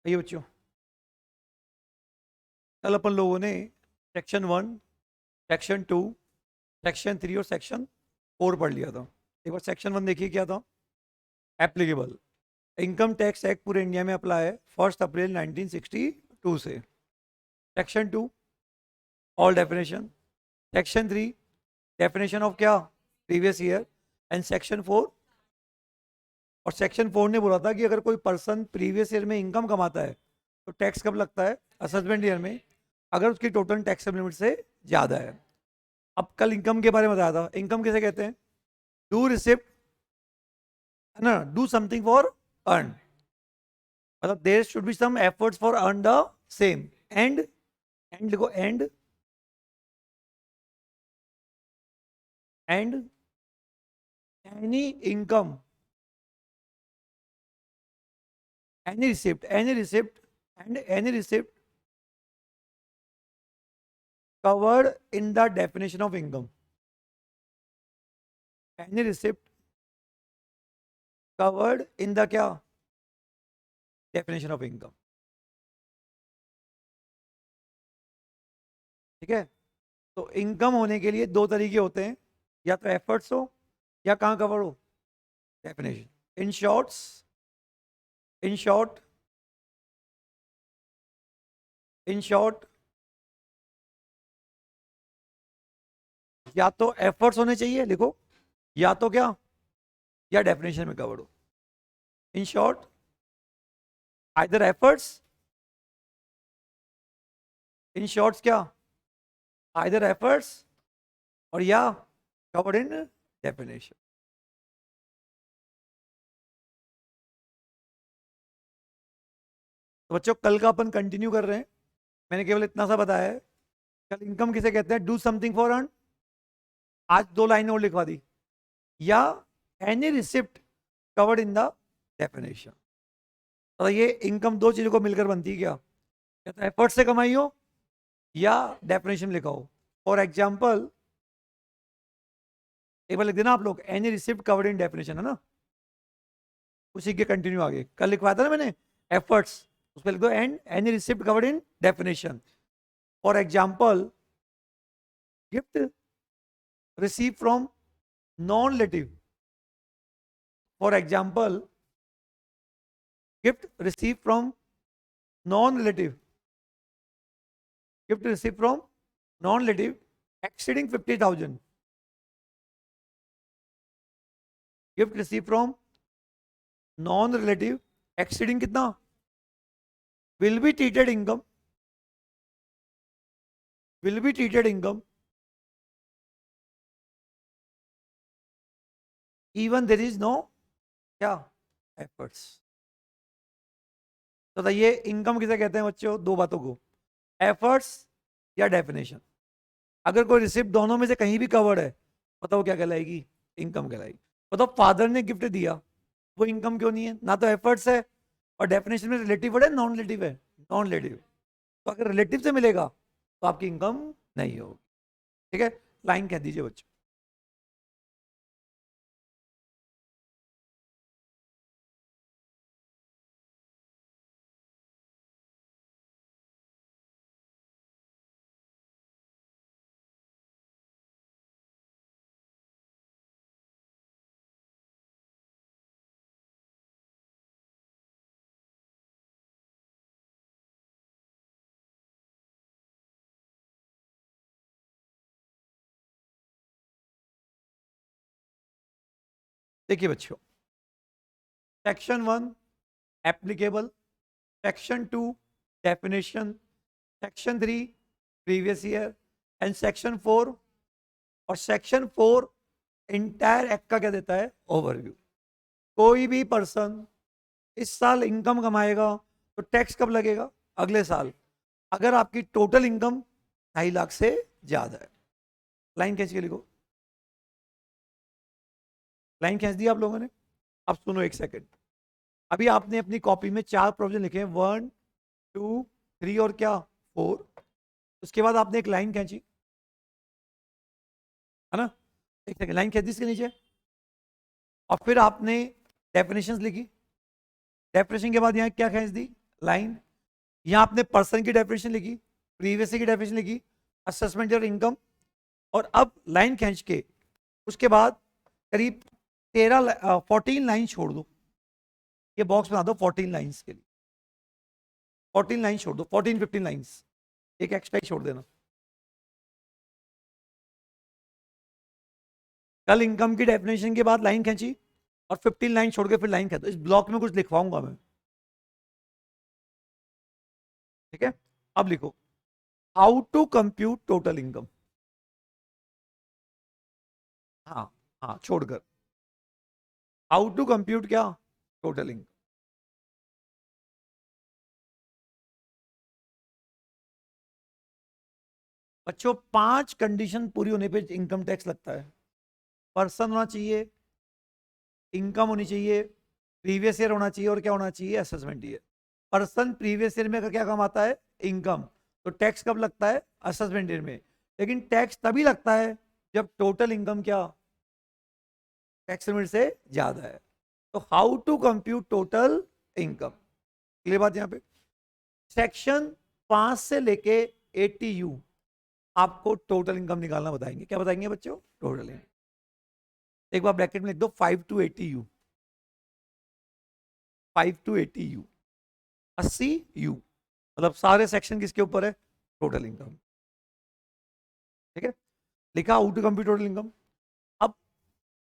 आइए बच्चों, कल अपन लोगों ने सेक्शन 1, सेक्शन 2, सेक्शन 3 और सेक्शन 4 पढ़ लिया था। एक बार सेक्शन 1 देखिए क्या था। एप्लीकेबल इनकम टैक्स एक्ट पूरे इंडिया में अप्लाई है 1 अप्रैल 1962 से। Section 2 all definition. Section 3 definition of क्या, प्रीवियस ईयर। एंड सेक्शन 4, और सेक्शन 4 ने बोला था कि अगर कोई पर्सन प्रीवियस ईयर में इनकम कमाता है तो टैक्स कब लगता है, असेसमेंट ईयर में, अगर उसकी टोटल टैक्स लिमिट से ज़्यादा है। अब कल इनकम के बारे में बताया था। इनकम किसे कहते हैं? डू रिसिप्ट, है ना, डू समथिंग फॉर अर्न, मतलब there should be some efforts for earn the same. And, and लिखो, and any income, any receipt and any receipt covered in the definition of income, any receipt covered in the क्या, definition of income। ठीक है, तो income होने के लिए दो तरीके होते हैं, या तो एफर्ट्स हो या कहाँ कवर हो, definition. In shorts, in short, in short, या तो एफर्ट्स होने चाहिए, लिखो, या तो क्या, या डेफिनेशन में कवर हो। In short, either efforts, in shorts क्या, आइदर एफर्ट्स, और या कवर्ड इन डेफिनेशन। तो बच्चों कल का अपन कंटिन्यू कर रहे हैं। मैंने केवल इतना सा बताया है, कल इनकम किसे कहते हैं, डू समथिंग फॉर अर्न। आज दो लाइनें और लिखवा दी, या any receipt covered in the definition. तो ये इनकम दो चीजों को मिलकर बनती है क्या, या तो एफर्ट से कमाई हो या डेफिनेशन लिखा हो। फॉर एग्जाम्पल, एक बार लिख देना आप लोग, any receipt covered in definition, है ना, उसी के कंटिन्यू आगे कल लिखवाया था ना मैंने, एफर्ट्स, उस पर लिख दो and any receipt covered in definition. For example, gift receive from non relative, for example gift received from non-relative, gift received from non-relative exceeding 50,000, gift received from non-relative exceeding कितना, will be treated income, will be treated income even there is no क्या, efforts। तो ये income किसे कहते हैं बच्चों, दो बातों को, एफर्ट्स या डेफिनेशन। अगर कोई रिसिप्ट दोनों में से कहीं भी कवर्ड है, बताओ क्या कहलाएगी, इनकम कहलाएगी। बताओ फादर ने गिफ्ट दिया, वो इनकम क्यों नहीं है, ना तो एफर्ट्स है, और डेफिनेशन में रिलेटिव वर्ड है, नॉन रिलेटिव है, नॉन रिलेटिव। तो अगर रिलेटिव से मिलेगा तो आपकी इनकम नहीं होगी। ठीक है, लाइन कह दीजिए बच्चों। देखिए बच्चों, section 1 applicable, section 2 definition, section 3 previous year, and section 4, और सेक्शन 4 इंटायर एक्ट का क्या देता है, ओवरव्यू। कोई भी पर्सन इस साल इनकम कमाएगा तो टैक्स कब लगेगा, अगले साल, अगर आपकी टोटल इनकम 2.5 लाख से ज्यादा है। लाइन खींच के लिखो, लाइन खींच दी आप लोगों ने। अब सुनो एक सेकंड, अभी आपने अपनी कॉपी में 4 प्रोविजन लिखे हैं, 1, 2, 3 और क्या, 4। उसके बाद आपने एक लाइन खींची, है ना, एक सेकंड, लाइन खींच दी इसके नीचे, और फिर आपने डेफिनेशंस लिखी, डेफिनेशन के बाद यहाँ क्या खींच दी, लाइन, यहाँ आपने पर्सन की डेफिनेशन लिखी, प्रीवियस की डेफिनेशन लिखी, असेसमेंट और इनकम, और अब लाइन खींच के उसके बाद करीब 14 लाइन छोड़ दो, ये बॉक्स बना दो 14 लाइंस के लिए, 14 लाइन छोड़ दो, 14-15 लाइंस, एक एक्स्ट्रा ही छोड़ देना। कल इनकम की डेफिनेशन के बाद लाइन खींची और 15 लाइन छोड़ के फिर लाइन खींचो, इस ब्लॉक में कुछ लिखवाऊंगा मैं, ठीक है। अब लिखो how to compute total income, हाँ हाँ छोड़कर, हाउ टू कंप्यूट क्या, टोटल इनकम। बच्चों 5 कंडीशन पूरी होने पे इनकम टैक्स लगता है। पर्सन होना चाहिए, इनकम होनी चाहिए, प्रीवियस ईयर होना चाहिए, और क्या होना चाहिए, assessment year. Person previous year में क्या कमाता है, इनकम, तो टैक्स कब लगता है, असेसमेंट ईयर में। लेकिन टैक्स तभी लगता है जब टोटल इनकम क्या, टैक्स लिमिट से ज्यादा है। तो how to compute total income, clear बात यहाँ पे। सेक्शन 5 से लेके 80U आपको टोटल इनकम निकालना बताएंगे। क्या बताएंगे बच्चों, टोटल इनकम। एक बार ब्रैकेट में लिख दो 5 to 80U, 5 to 80U, 80U, मतलब सारे सेक्शन किसके ऊपर है, टोटल इनकम, ठीक है। लिखा how to compute total income. अब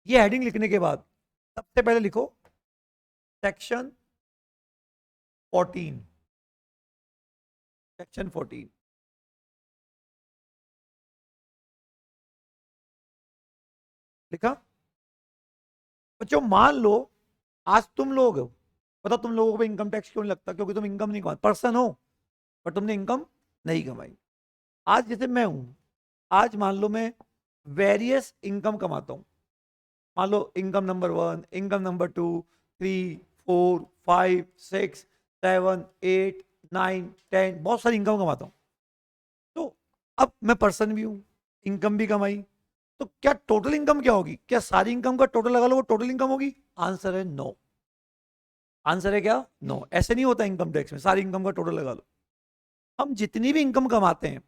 ये हेडिंग लिखने के बाद सबसे पहले लिखो सेक्शन 14, सेक्शन 14, लिखा। बच्चों मान लो आज तुम लोग, पता तुम लोगों को इनकम टैक्स क्यों नहीं लगता, क्योंकि तुम इनकम नहीं कमा, पर्सन हो पर तुमने इनकम नहीं कमाई। आज जैसे मैं हूं, आज मान लो मैं वेरियस इनकम कमाता हूं, मान low income number 1, income number 2, 3, 4, 5, 6, 7, 8, 9, 10, बहुत सारी इनकम कमाता हूं। तो अब मैं पर्सन भी हूं, इनकम भी कमाई, तो क्या टोटल इनकम क्या होगी, क्या सारी इनकम का टोटल लगा लो वो टोटल इनकम होगी, आंसर है नो। आंसर है क्या, नो। ऐसे नहीं होता इनकम टैक्स में सारी इनकम का टोटल लगा लो। हम जितनी भी इनकम कमाते हैं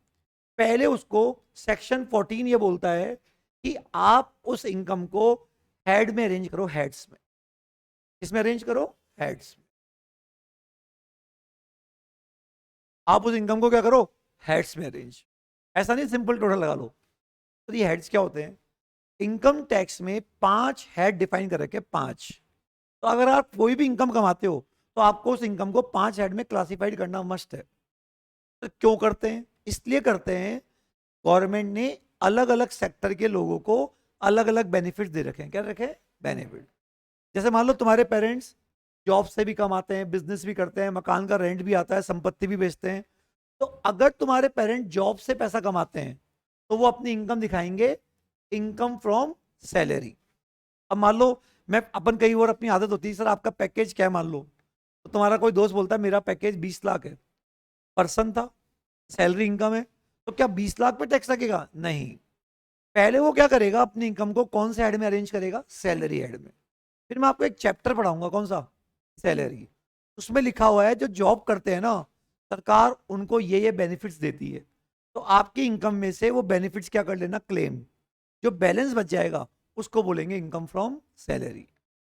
पहले उसको सेक्शन 14 ये बोलता है कि आप उस इनकम को हेड में अरेंज करो, हेड्स में, किसमें अरेंज करो, हेड्स में। आप उस इनकम को क्या करो, हेड्स में अरेंज, ऐसा नहीं सिंपल टोटल लगा लो। तो ये हेड्स क्या होते हैं, इनकम टैक्स में 5 हेड डिफाइन कर रखे, 5। तो अगर आप कोई भी इनकम कमाते हो तो आपको उस इनकम को 5 हेड में क्लासिफाइड करना मस्ट है। तो क्यों करते हैं, इसलिए करते हैं गवर्नमेंट ने अलग अलग सेक्टर के लोगों को अलग अलग बेनिफिट दे रखे हैं। क्या रखे, बेनिफिट। जैसे मान लो तुम्हारे पेरेंट्स जॉब से भी कमाते हैं, बिजनेस भी करते हैं, मकान का रेंट भी आता है, संपत्ति भी बेचते हैं। तो अगर तुम्हारे पेरेंट जॉब से पैसा कमाते हैं तो वो अपनी इनकम दिखाएंगे इनकम फ्रॉम सैलरी। अब मान लो मैं अपन कई और अपनी आदत होती है, सर आपका पैकेज क्या है, मान लो तो तुम्हारा कोई दोस्त बोलता है मेरा पैकेज 20 लाख है, पर्सन था, सैलरी इनकम है, तो क्या 20 लाख पे टैक्स लगेगा, नहीं। पहले वो क्या करेगा, अपनी इनकम को कौन से हेड में अरेंज करेगा, सैलरी हेड में। फिर मैं आपको एक चैप्टर पढ़ाऊंगा, कौन सा, सैलरी। उसमें लिखा हुआ है जो जॉब करते हैं ना, सरकार उनको ये बेनिफिट्स देती है, तो आपकी इनकम में से वो बेनिफिट्स क्या कर लेना, क्लेम। जो बैलेंस बच जाएगा उसको बोलेंगे इनकम फ्रॉम सैलरी।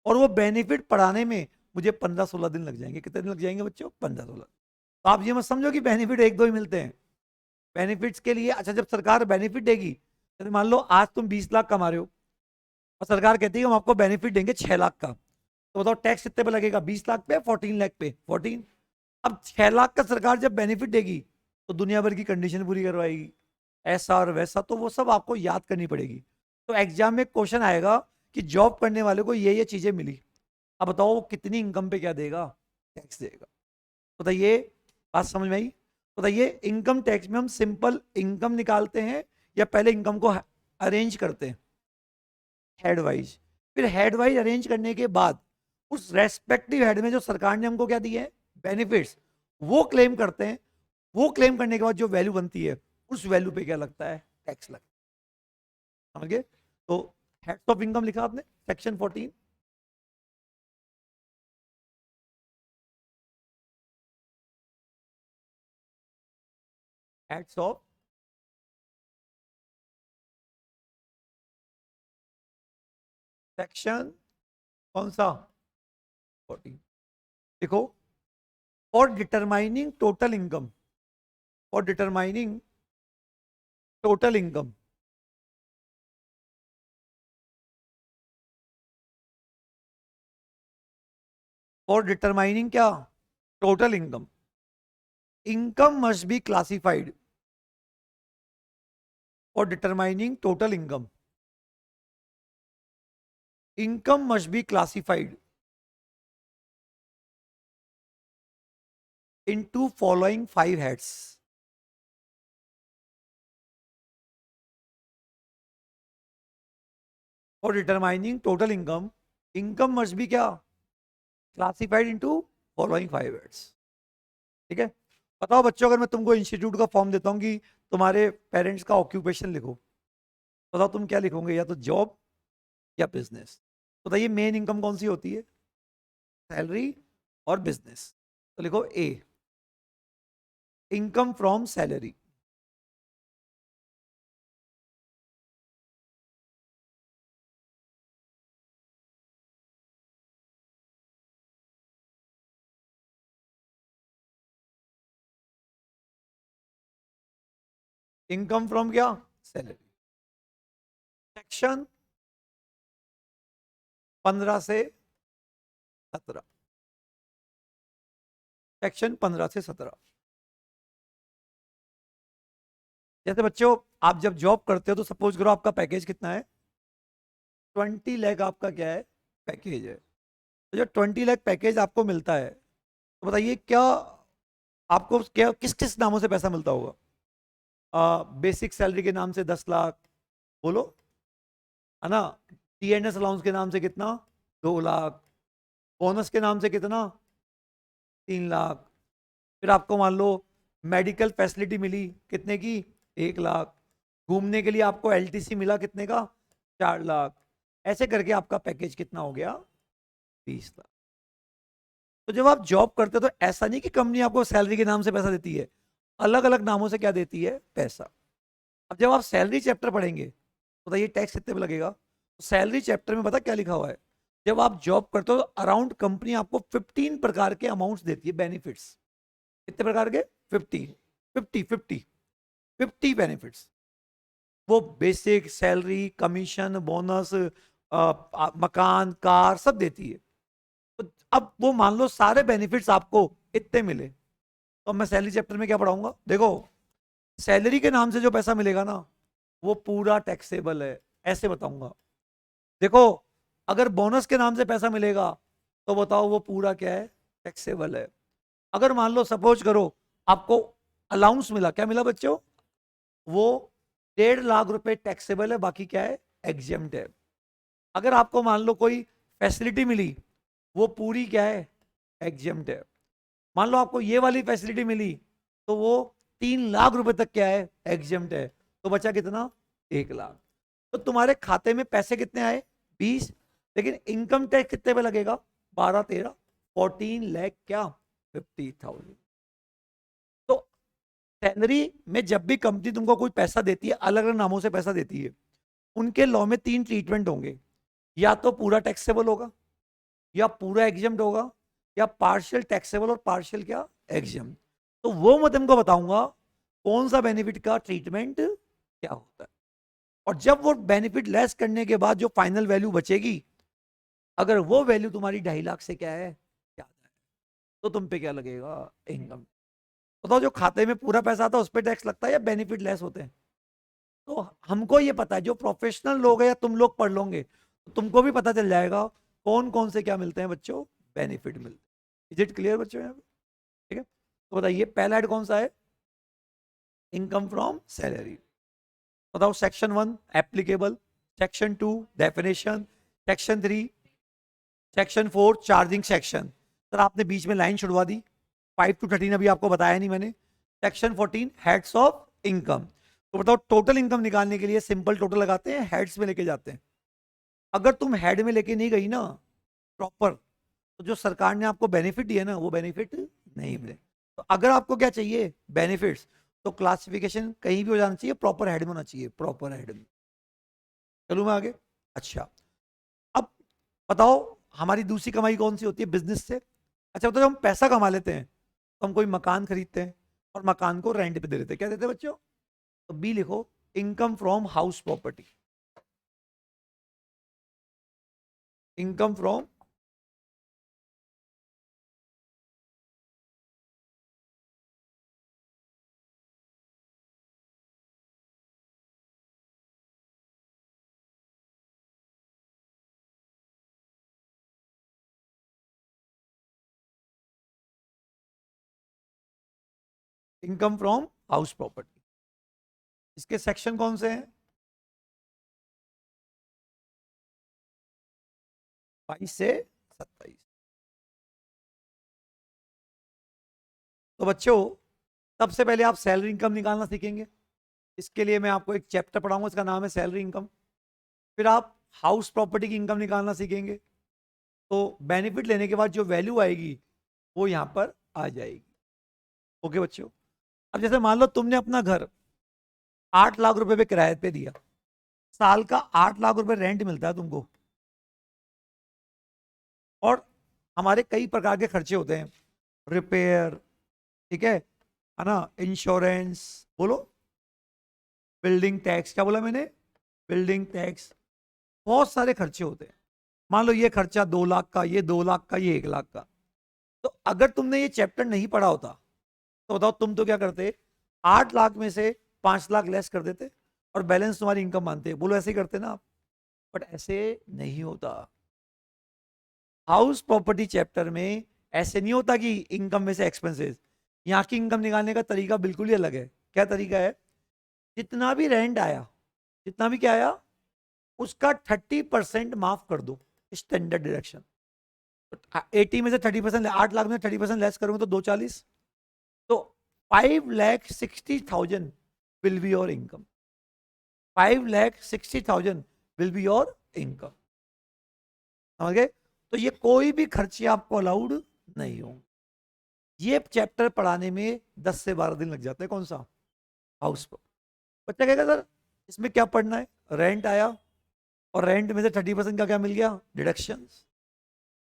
और वो बेनिफिट पढ़ाने में मुझे 15-16 दिन लग जाएंगे। कितने दिन लग जाएंगे बच्चों, 15-16। तो आप ये मत समझो कि बेनिफिट एक दो ही मिलते हैं। बेनिफिट्स के लिए, अच्छा जब सरकार बेनिफिट देगी, जैसे मान लो आज तुम 20 लाख कमा रहे हो और सरकार कहती है हम आपको बेनिफिट देंगे 6 लाख का, तो बताओ टैक्स कितने पे लगेगा, 20 लाख पे, 14 लाख पे, 14। अब 6 लाख का सरकार जब बेनिफिट देगी तो दुनिया भर की कंडीशन पूरी करवाएगी, ऐसा और वैसा, तो वो सब आपको याद करनी पड़ेगी। तो एग्जाम में क्वेश्चन आएगा कि जॉब करने वाले को ये चीजें मिली, अब बताओ वो कितनी इनकम पे क्या देगा, टैक्स देगा। बताइए, बात समझ में आई। बताइए इनकम टैक्स में हम सिंपल इनकम निकालते हैं या पहले इनकम को अरेंज करते हैं, हेड वाइज। फिर हेड वाइज अरेंज करने के बाद उस रेस्पेक्टिव हेड में जो सरकार ने हमको क्या दिए हैं, बेनिफिट्स, वो क्लेम करते हैं। वो क्लेम करने के बाद जो वैल्यू बनती है उस वैल्यू पे क्या लगता है, टैक्स लगता है। समझ गए। तो हेड्स ऑफ इनकम लिखा आपने, सेक्शन 14। हेड्स ऑफ सेक्शन कौन सा 14। देखो, for determining total income, for determining total income, for determining क्या, total income, income must be classified, for determining total income, income must be classified into following 5 heads. For determining total income, income must be क्या, classified into following 5 heads. ठीक है, बताओ बच्चों, अगर मैं तुमको institute का फॉर्म देता हूँ कि तुम्हारे पेरेंट्स का ऑक्यूपेशन लिखो, बताओ तुम क्या लिखोगे, या तो जॉब या बिजनेस। बताइए मेन इनकम कौन सी होती है, सैलरी और बिजनेस। तो लिखो A, income from salary, income from क्या, सैलरी। सेक्शन 15 से 17, सेक्शन 15 से 17। जैसे बच्चों, आप जब जॉब करते हो तो सपोज करो आपका पैकेज कितना है, 20 लाख आपका क्या है, पैकेज है। तो जब 20 लाख पैकेज आपको मिलता है, तो बताइए क्या आपको क्या किस किस नामों से पैसा मिलता होगा। बेसिक सैलरी के नाम से 10 लाख, बोलो, है ना। टीएनएस अलाउंस के नाम से कितना, 2 लाख। बोनस के नाम से कितना, 3 लाख। फिर आपको मान लो मेडिकल फैसिलिटी मिली, कितने की, 1 लाख। घूमने के लिए आपको एलटीसी मिला, कितने का, 4 लाख। ऐसे करके आपका पैकेज कितना हो गया, 20 लाख। तो जब आप जॉब करते हो तो ऐसा नहीं कि कंपनी आपको सैलरी के नाम से पैसा देती है, अलग अलग नामों से क्या देती है, पैसा। अब जब आप सैलरी चैप्टर पढ़ेंगे तो बताइए टैक्स कितने पे लगेगा। सैलरी चैप्टर में पता क्या लिखा हुआ है, जब आप जॉब करते हो तो अराउंड कंपनी आपको 15 प्रकार के अमाउंट्स देती है, बेनिफिट्स। कितने प्रकार के, 15, 50 बेनिफिट्स। वो बेसिक सैलरी, कमीशन, बोनस, मकान, कार सब देती है। तो अब वो मान लो सारे बेनिफिट्स आपको इतने मिले, तो मैं सैलरी चैप्टर में क्या पढ़ाऊंगा, देखो सैलरी के नाम से जो पैसा मिलेगा ना, वो पूरा टैक्सेबल है, ऐसे बताऊंगा। देखो, अगर बोनस के नाम से पैसा मिलेगा तो बताओ वो पूरा क्या है, टैक्सेबल है। अगर मान लो सपोज करो आपको अलाउंस मिला, क्या मिला बच्चों, वो 1.5 लाख रुपए टैक्सेबल है, बाकी क्या है, एग्जेम्प्ट है। अगर आपको मान लो कोई फैसिलिटी मिली, वो पूरी क्या है, एग्जेम्प्ट है। मान लो आपको ये वाली फैसिलिटी मिली, तो वो 3 लाख रुपए तक क्या है, एग्जेम्प्ट है। तो बचा कितना, 1 लाख। तो तुम्हारे खाते में पैसे कितने आए, 20, लेकिन इनकम टैक्स कितने पे लगेगा, 12, 13, 14 लाख क्या, 50,000। तो सैलरी में जब भी कंपनी तुमको कोई पैसा देती है, अलग अलग नामों से पैसा देती है, उनके लॉ में 3 ट्रीटमेंट होंगे, या तो पूरा टैक्सेबल होगा, या पूरा एग्जाम्ड होगा, या पार्शियल टैक्सेबल और पार्शियल क्या, एग्जाम्ड। तो वो मैं तुमको बताऊंगा कौन सा बेनिफिट का ट्रीटमेंट क्या होता है। और जब वो बेनिफिट लेस करने के बाद जो फाइनल वैल्यू बचेगी, अगर वो वैल्यू तुम्हारी 2.5 लाख से क्या है, ज्यादा है, तो तुम पे क्या लगेगा, इनकम। बताओ, जो खाते में पूरा पैसा आता है उस पर टैक्स लगता है या बेनिफिट लेस होते हैं। तो हमको ये पता है, जो प्रोफेशनल लोग हैं या तुम लोग पढ़ लोगे तो तुमको भी पता चल जाएगा कौन कौन से क्या मिलते हैं बच्चों, बेनिफिट मिलते हैं। इज इट क्लियर बच्चों यहाँ पे, ठीक है। तो बताइए पहला हेड कौन सा है, इनकम फ्रॉम सैलरी। बताओ, section 1 applicable, section 2 definition, section 3, section 4 charging section. Sir आपने बीच में लाइन छुड़वा दी, 5 to 13 अभी आपको बताया नहीं मैंने। Section 14 heads of income. तो बताओ, टोटल इनकम निकालने के लिए सिंपल टोटल लगाते हैं, हेड्स में लेके जाते हैं। अगर तुम हेड में लेके नहीं गई ना प्रॉपर, तो जो सरकार ने आपको बेनिफिट दिया ना, वो बेनिफिट नहीं मिले। तो अगर आपको क्या चाहिए, बेनिफिट्स, तो क्लासिफिकेशन कहीं भी हो जाना चाहिए, प्रॉपर हेड में होना चाहिए, प्रॉपर हेड में। चलूँ मैं आगे। अच्छा, अब बताओ हमारी दूसरी कमाई कौन सी होती है बिजनेस से? अच्छा बताओ, जब हम पैसा कमा लेते हैं तो हम कोई मकान खरीदते हैं और मकान को रेंट पे दे देते हैं, क्या देते हैं बच्चों? तो बी लिखो, income from house property. Income from income from house property. इसके सेक्शन कौन से हैं? 22 से 27। तो बच्चों सबसे पहले आप सैलरी इनकम निकालना सीखेंगे। इसके लिए मैं आपको एक चैप्टर पढ़ाऊंगा, इसका नाम है सैलरी इनकम। फिर आप हाउस प्रॉपर्टी की इनकम निकालना सीखेंगे। तो बेनिफिट लेने के बाद जो वैल्यू आएगी वो यहां पर आ जाएगी। ओके बच्चों, अब जैसे मान लो तुमने अपना घर 8 लाख रुपए पे किराए पे दिया, साल का 8 लाख रुपए रेंट मिलता है तुमको, और हमारे कई प्रकार के खर्चे होते हैं, रिपेयर, ठीक है ना, इंश्योरेंस, बोलो, बिल्डिंग टैक्स, क्या बोला मैंने, बिल्डिंग टैक्स, बहुत सारे खर्चे होते हैं। मान लो ये खर्चा 2 लाख का, ये 2 लाख का, ये 1 लाख का। तो अगर तुमने ये चैप्टर नहीं पढ़ा होता तो बताओ तुम तो क्या करते, 8 लाख में से 5 लाख लेस कर देते और बैलेंस तुम्हारी इनकम मानते। बोलो ऐसे ही करते ना आप? बट ऐसे नहीं होता। हाउस प्रॉपर्टी चैप्टर में ऐसे नहीं होता कि इनकम में से एक्सपेंसेस। यहाँ की इनकम निकालने का तरीका बिल्कुल ही अलग है। क्या तरीका है? जितना भी रेंट आया, जितना भी क्या आया, उसका 30% माफ कर दो, स्टैंडर्ड डिडक्शन। 80 में से 30%, 8 लाख में 30% लेस करोगे तो 240, तो 5,60,000 will be your income. 5,60,000 will be your income. समझ गए? तो ये कोई भी खर्चे आपको अलाउड नहीं हो। ये चैप्टर पढ़ाने में 10 से 12 दिन लग जाते हैं। कौन सा? हाउस पर। बच्चा कहेगा सर इसमें क्या पढ़ना है, रेंट आया और रेंट में से 30% का क्या मिल गया, डिडक्शन,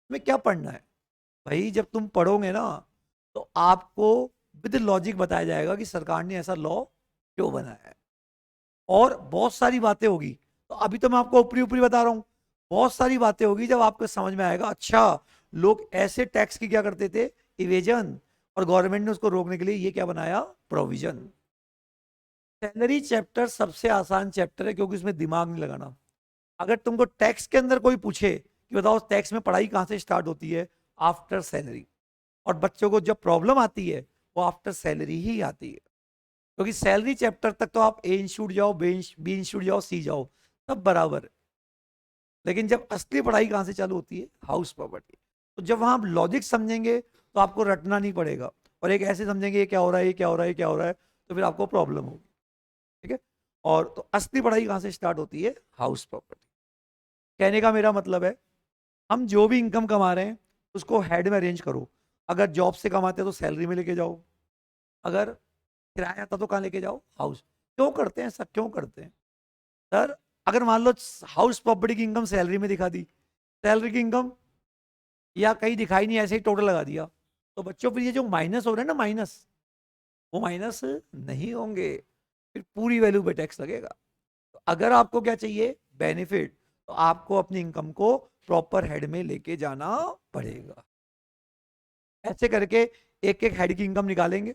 में क्या पढ़ना है? भाई जब तुम पढ़ोगे ना तो आपको विद लॉजिक बताया जाएगा कि सरकार ने ऐसा लॉ क्यों बनाया है, और बहुत सारी बातें होगी। तो अभी तो मैं आपको ऊपरी ऊपरी बता रहा हूं, बहुत सारी बातें होगी जब आपको समझ में आएगा, अच्छा लोग ऐसे टैक्स की क्या करते थे, इवेजन, और गवर्नमेंट ने उसको रोकने के लिए ये क्या बनाया, प्रोविजन। सैलरी चैप्टर सबसे आसान चैप्टर है क्योंकि उसमें दिमाग नहीं लगाना। अगर तुमको टैक्स के अंदर कोई पूछे कि बताओ टैक्स में पढ़ाई कहां से स्टार्ट होती है, आफ्टर सैलरी। और बच्चों को जब प्रॉब्लम आती है वो आफ्टर सैलरी ही आती है, क्योंकि सैलरी चैप्टर तक तो आप ए इंस्टीट्यूट जाओ, बी इंस्टीट्यूट जाओ, सी जाओ, सब बराबर है। लेकिन जब असली पढ़ाई कहां से चालू होती है, हाउस प्रॉपर्टी। तो जब वहां आप लॉजिक समझेंगे तो आपको रटना नहीं पड़ेगा, और एक ऐसे समझेंगे ये क्या हो रहा है, ये क्या हो रहा है, ये क्या हो रहा है, तो फिर आपको प्रॉब्लम होगी। ठीक है? और तो असली पढ़ाई कहां से स्टार्ट होती है, हाउस प्रॉपर्टी। कहने का मेरा मतलब है, हम जो भी इनकम कमा रहे हैं उसको हेड में अरेंज करो। अगर जॉब से कमाते हैं तो सैलरी में लेके जाओ, अगर किराया था तो कहाँ लेके जाओ, हाउस। क्यों करते हैं ऐसा, क्यों करते हैं सर? अगर मान लो हाउस प्रॉपर्टी की इनकम सैलरी में दिखा दी, सैलरी की इनकम या कहीं दिखाई नहीं, ऐसे ही टोटल लगा दिया, तो बच्चों फिर ये जो माइनस हो रहे हैं ना, माइनस, वो माइनस नहीं होंगे, फिर पूरी वैल्यू पे टैक्स लगेगा। तो अगर आपको क्या चाहिए, बेनिफिट, तो आपको अपनी इनकम को प्रॉपर हेड में लेके जाना पड़ेगा। ऐसे करके एक एक हेड की इनकम निकालेंगे,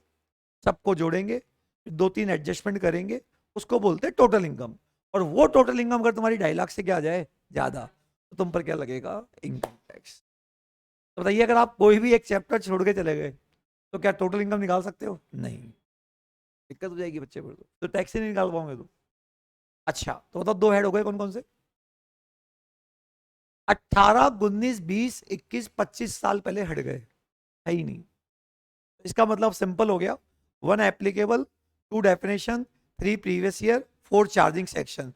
सबको जोड़ेंगे, दो तीन एडजस्टमेंट करेंगे, उसको बोलते हैं टोटल इनकम। और वो टोटल इनकम अगर तुम्हारी 2.5 लाख से क्या आ जाए ज्यादा, तो तुम पर क्या लगेगा, इनकम टैक्स। तो बताइए अगर आप कोई भी एक चैप्टर छोड़ के चले गए तो क्या टोटल इनकम निकाल सकते हो? नहीं, दिक्कत हो जाएगी बच्चे पर, तो टैक्स ही नहीं निकाल पाओगे तुम। अच्छा तो बताओ दो हेड हो गए कौन कौन से? 18, 19, 20, 21, 25 साल पहले हट गए, है ही नहीं। इसका मतलब सिंपल हो गया, 1 applicable, 2 definition, 3 previous year, 4 charging section.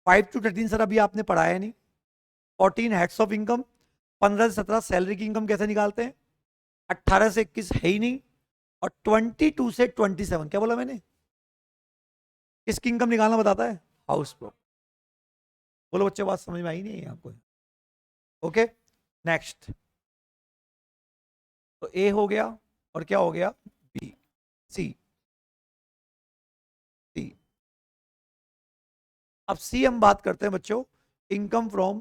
5 to 13 sir अभी आपने पढ़ाया नहीं। 14 हेड्स ऑफ इनकम, 15 से 17 सैलरी की इनकम कैसे निकालते हैं, 18 से 21 है ही नहीं, और 22 से 27 क्या बोला मैंने, किसकी इनकम निकालना बताता है? House property. बोलो बच्चे, बात समझ में आई नहीं है आपको? Okay, next. तो ए हो गया, और क्या हो गया? बी। सी। सी। अब सी हम बात करते हैं बच्चों, इनकम फ्रॉम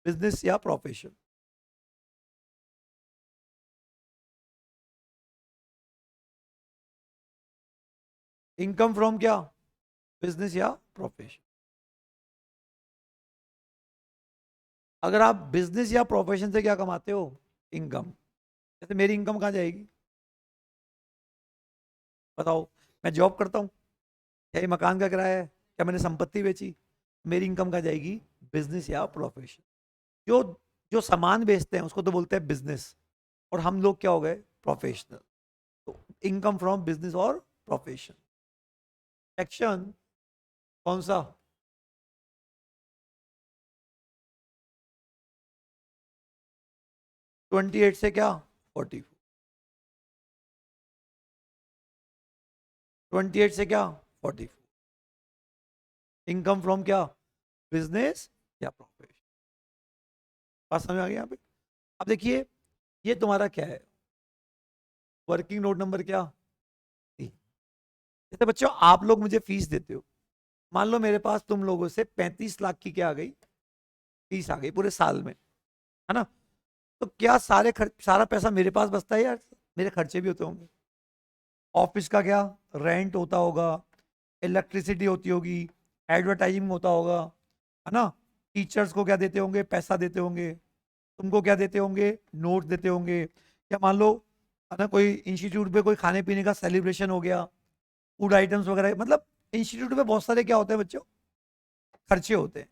बिजनेस या प्रोफेशन। इनकम फ्रॉम क्या? बिजनेस या प्रोफेशन। अगर आप बिजनेस या प्रोफेशन से क्या कमाते हो? इनकम। जैसे मेरी इनकम कहाँ जाएगी? बताओ। मैं जॉब करता हूँ, क्या ये मकान का किराया है, क्या मैंने संपत्ति बेची? मेरी इनकम कहाँ जाएगी? बिजनेस या प्रोफेशन। जो जो सामान बेचते हैं उसको तो बोलते हैं बिजनेस, और हम लोग क्या हो गए? प्रोफेशनल। तो इनकम फ्रॉम बिजनेस और प्रोफेशन। सेक्शन कौन सा? 28 से क्या? 44। 28 से क्या? 44। इनकम फ्रॉम क्या? बिजनेस या प्रोफेशन। बात समझ आ गई यहाँ पे? अब देखिए, ये तुम्हारा क्या है? वर्किंग नोट नंबर क्या? 3। जैसे बच्चों आप लोग मुझे फीस देते हो, मान लो मेरे पास तुम लोगों से 35 लाख की क्या आ गई? फीस आ गई पूरे साल में, है ना? तो क्या सारा पैसा मेरे पास बचता है यार? मेरे खर्चे भी होते होंगे। ऑफिस का क्या? रेंट होता होगा, इलेक्ट्रिसिटी होती होगी, एडवर्टाइजिंग होता होगा, है ना? टीचर्स को क्या देते होंगे? पैसा देते होंगे। तुमको क्या देते होंगे? नोट देते होंगे। क्या मान लो, है ना, कोई इंस्टीट्यूट पे कोई खाने पीने का सेलिब्रेशन हो गया, फूड आइटम्स वगैरह, मतलब इंस्टीट्यूट पे बहुत सारे क्या होते हैं बच्चों? खर्चे होते हैं।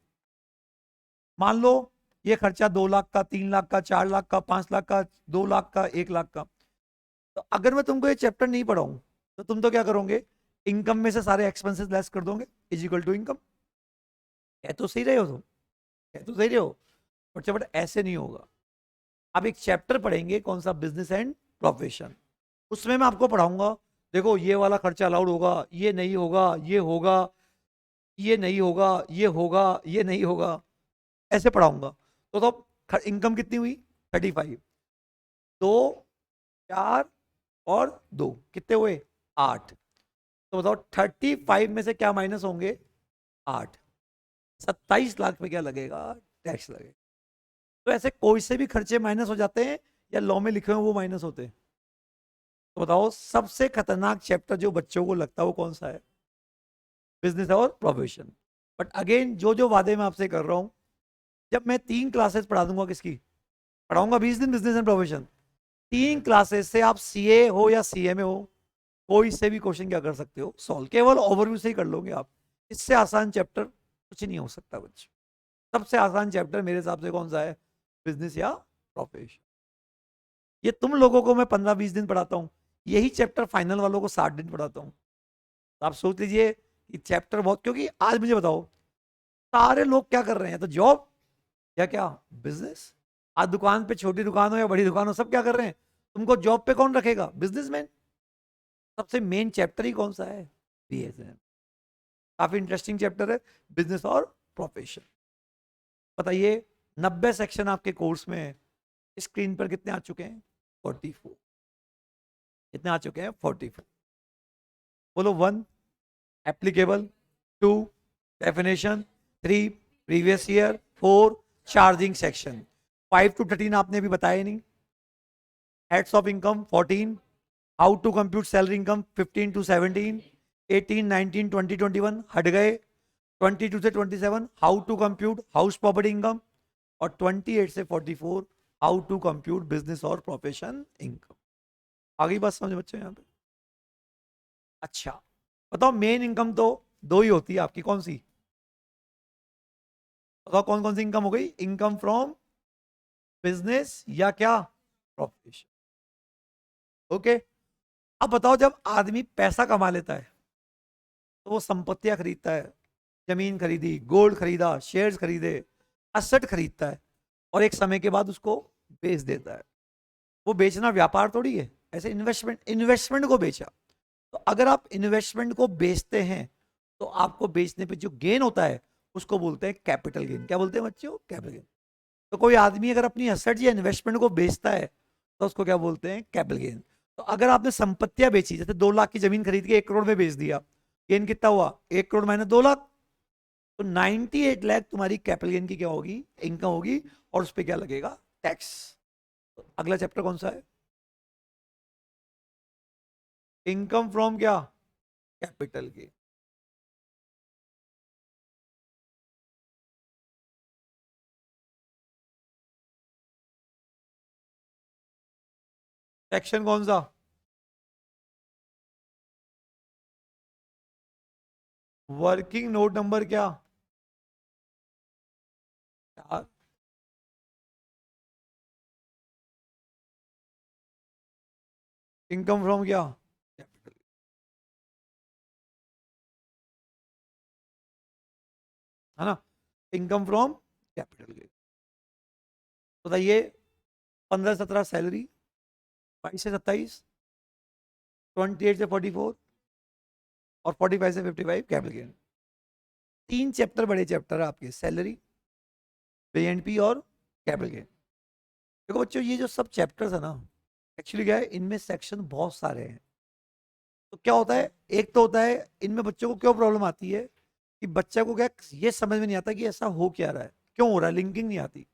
मान लो ये खर्चा 2 लाख का, 3 लाख का, 4 लाख का, 5 लाख का, 2 लाख का, 1 लाख का। तो अगर मैं तुमको ये चैप्टर नहीं पढ़ाऊं, तो तुम तो क्या करोगे? इनकम में से सारे एक्सपेंसेस लेस कर दोगे, इज इक्वल टू इनकम। कह तो सही रहे हो तुम, कह तो सही रहे हो, बट ऐसे नहीं होगा। अब एक चैप्टर पढ़ेंगे, कौन सा? Business and profession. उसमें मैं आपको पढ़ाऊंगा, देखो ये वाला खर्चा अलाउड होगा, ये नहीं होगा, ये होगा, ये नहीं होगा, ये होगा, ये नहीं होगा, ऐसे पढ़ाऊंगा। तो इनकम कितनी हुई? 35। 2, 4 और 2 कितने हुए? 8। तो बताओ 35 में से क्या माइनस होंगे? 8। 27 लाख में क्या लगेगा? टैक्स लगेगा। तो ऐसे कोई से भी खर्चे माइनस हो जाते हैं, या लॉ में लिखे हुए वो माइनस होते हैं? तो बताओ सबसे खतरनाक चैप्टर जो बच्चों को लगता है वो कौन सा है? बिजनेस और प्रोफेशन। बट अगेन जो जो वादे मैं आपसे कर रहा हूं, जब मैं 3 क्लासेस पढ़ा दूंगा, किसकी पढ़ाऊंगा? 20 दिन बिजनेस एंड प्रोफेशन। 3 क्लासेस से आप सीए हो या सीएमए हो, कोई से भी क्वेश्चन क्या कर सकते हो? सॉल्व। केवल ओवरव्यू से ही कर लोगे आप। इससे आसान चैप्टर कुछ नहीं हो सकता बच्चे। सबसे आसान चैप्टर मेरे हिसाब से कौन सा है? बिजनेस या प्रोफेशन। ये तुम लोगों को मैं 15-20 दिन पढ़ाता हूँ, यही चैप्टर फाइनल वालों को 60 दिन पढ़ाता हूँ। तो आप सोच लीजिए कि चैप्टर बहुत, क्योंकि आज मुझे बताओ, सारे लोग क्या कर रहे हैं? तो जॉब या क्या? बिजनेस। आज दुकान पे, छोटी दुकान हो या बड़ी दुकान हो, सब क्या कर रहे हैं? तुमको जॉब पे कौन रखेगा? बिजनेसमैन। सबसे मेन चैप्टर ही कौन सा है? बीएसएम। काफी इंटरेस्टिंग चैप्टर है, बिजनेस और प्रोफेशन। बताइए, 90 सेक्शन आपके कोर्स में है, स्क्रीन पर कितने आ चुके हैं? 44। कितने आ चुके हैं? 44। बोलो। 1 applicable, 2 definition, 3 previous year, 4 charging section, 5 to 13 आपने भी बताया नहीं। Heads of income 14, how to compute salary income 15 to 17, 18, 19, 20, 21 हट गए। 22 से 27 how to compute house property income, और 28 से 44 हाउ टू कंप्यूट बिजनेस और प्रोफेशन इनकम। आगे बात समझ बच्चे यहाँ पे? अच्छा, बताओ मेन इनकम तो 2 ही होती है आपकी, कौन सी? बताओ कौन कौन सी इनकम हो गई? इनकम फ्रॉम बिजनेस या क्या? प्रोफेशन। ओके। अब बताओ, जब आदमी पैसा कमा लेता है तो वो संपत्तियां खरीदता है, जमीन खरीदी, गोल्ड खरीदा, शेयर्स खरीदे, असेट खरीदता है, और एक समय के बाद उसको बेच देता है। वो बेचना व्यापार थोड़ी है, ऐसे इन्वेस्टमेंट, इन्वेस्टमेंट को बेचा। तो अगर आप इन्वेस्टमेंट को बेचते हैं तो आपको बेचने पे जो गेन होता है उसको बोलते हैं कैपिटल गेन। क्या बोलते हैं बच्चों? Capital gain. तो कोई आदमी अगर अपनी एसेट या इन्वेस्टमेंट को बेचता है तो उसको क्या बोलते हैं? Capital gain. तो अगर आपने संपत्तियां बेची, जैसे 2 लाख की जमीन खरीद के 1 करोड़ में बेच दिया, गेन कितना हुआ? 1 करोड़ माइनस 2 लाख, तो 98 लाख तुम्हारी कैपिटल गेन की क्या होगी? इनकम होगी। और उस पर क्या लगेगा? टैक्स। तो अगला चैप्टर कौन सा है? इनकम फ्रॉम क्या? Capital gain. सेक्शन कौन सा? वर्किंग नोट नंबर क्या? 4। इनकम फ्रॉम क्या? कैपिटल। है ना? Income from capital gain. बताइए, 15 17 सैलरी, 22 से 27, 28 से 44 और 45 से 55 कैपिटल गेन। 3 चैप्टर बड़े चैप्टर है आपके, सैलरी, पी और कैपिटल गेन। देखो बच्चों, ये जो सब चैप्टर्स है ना, एक्चुअली क्या है, इनमें सेक्शन बहुत सारे हैं। तो क्या होता है, एक तो होता है इनमें बच्चों को क्यों प्रॉब्लम आती है कि बच्चे को क्या ये समझ में नहीं आता कि ऐसा हो क्या रहा है, क्यों हो रहा है, लिंकिंग नहीं आती।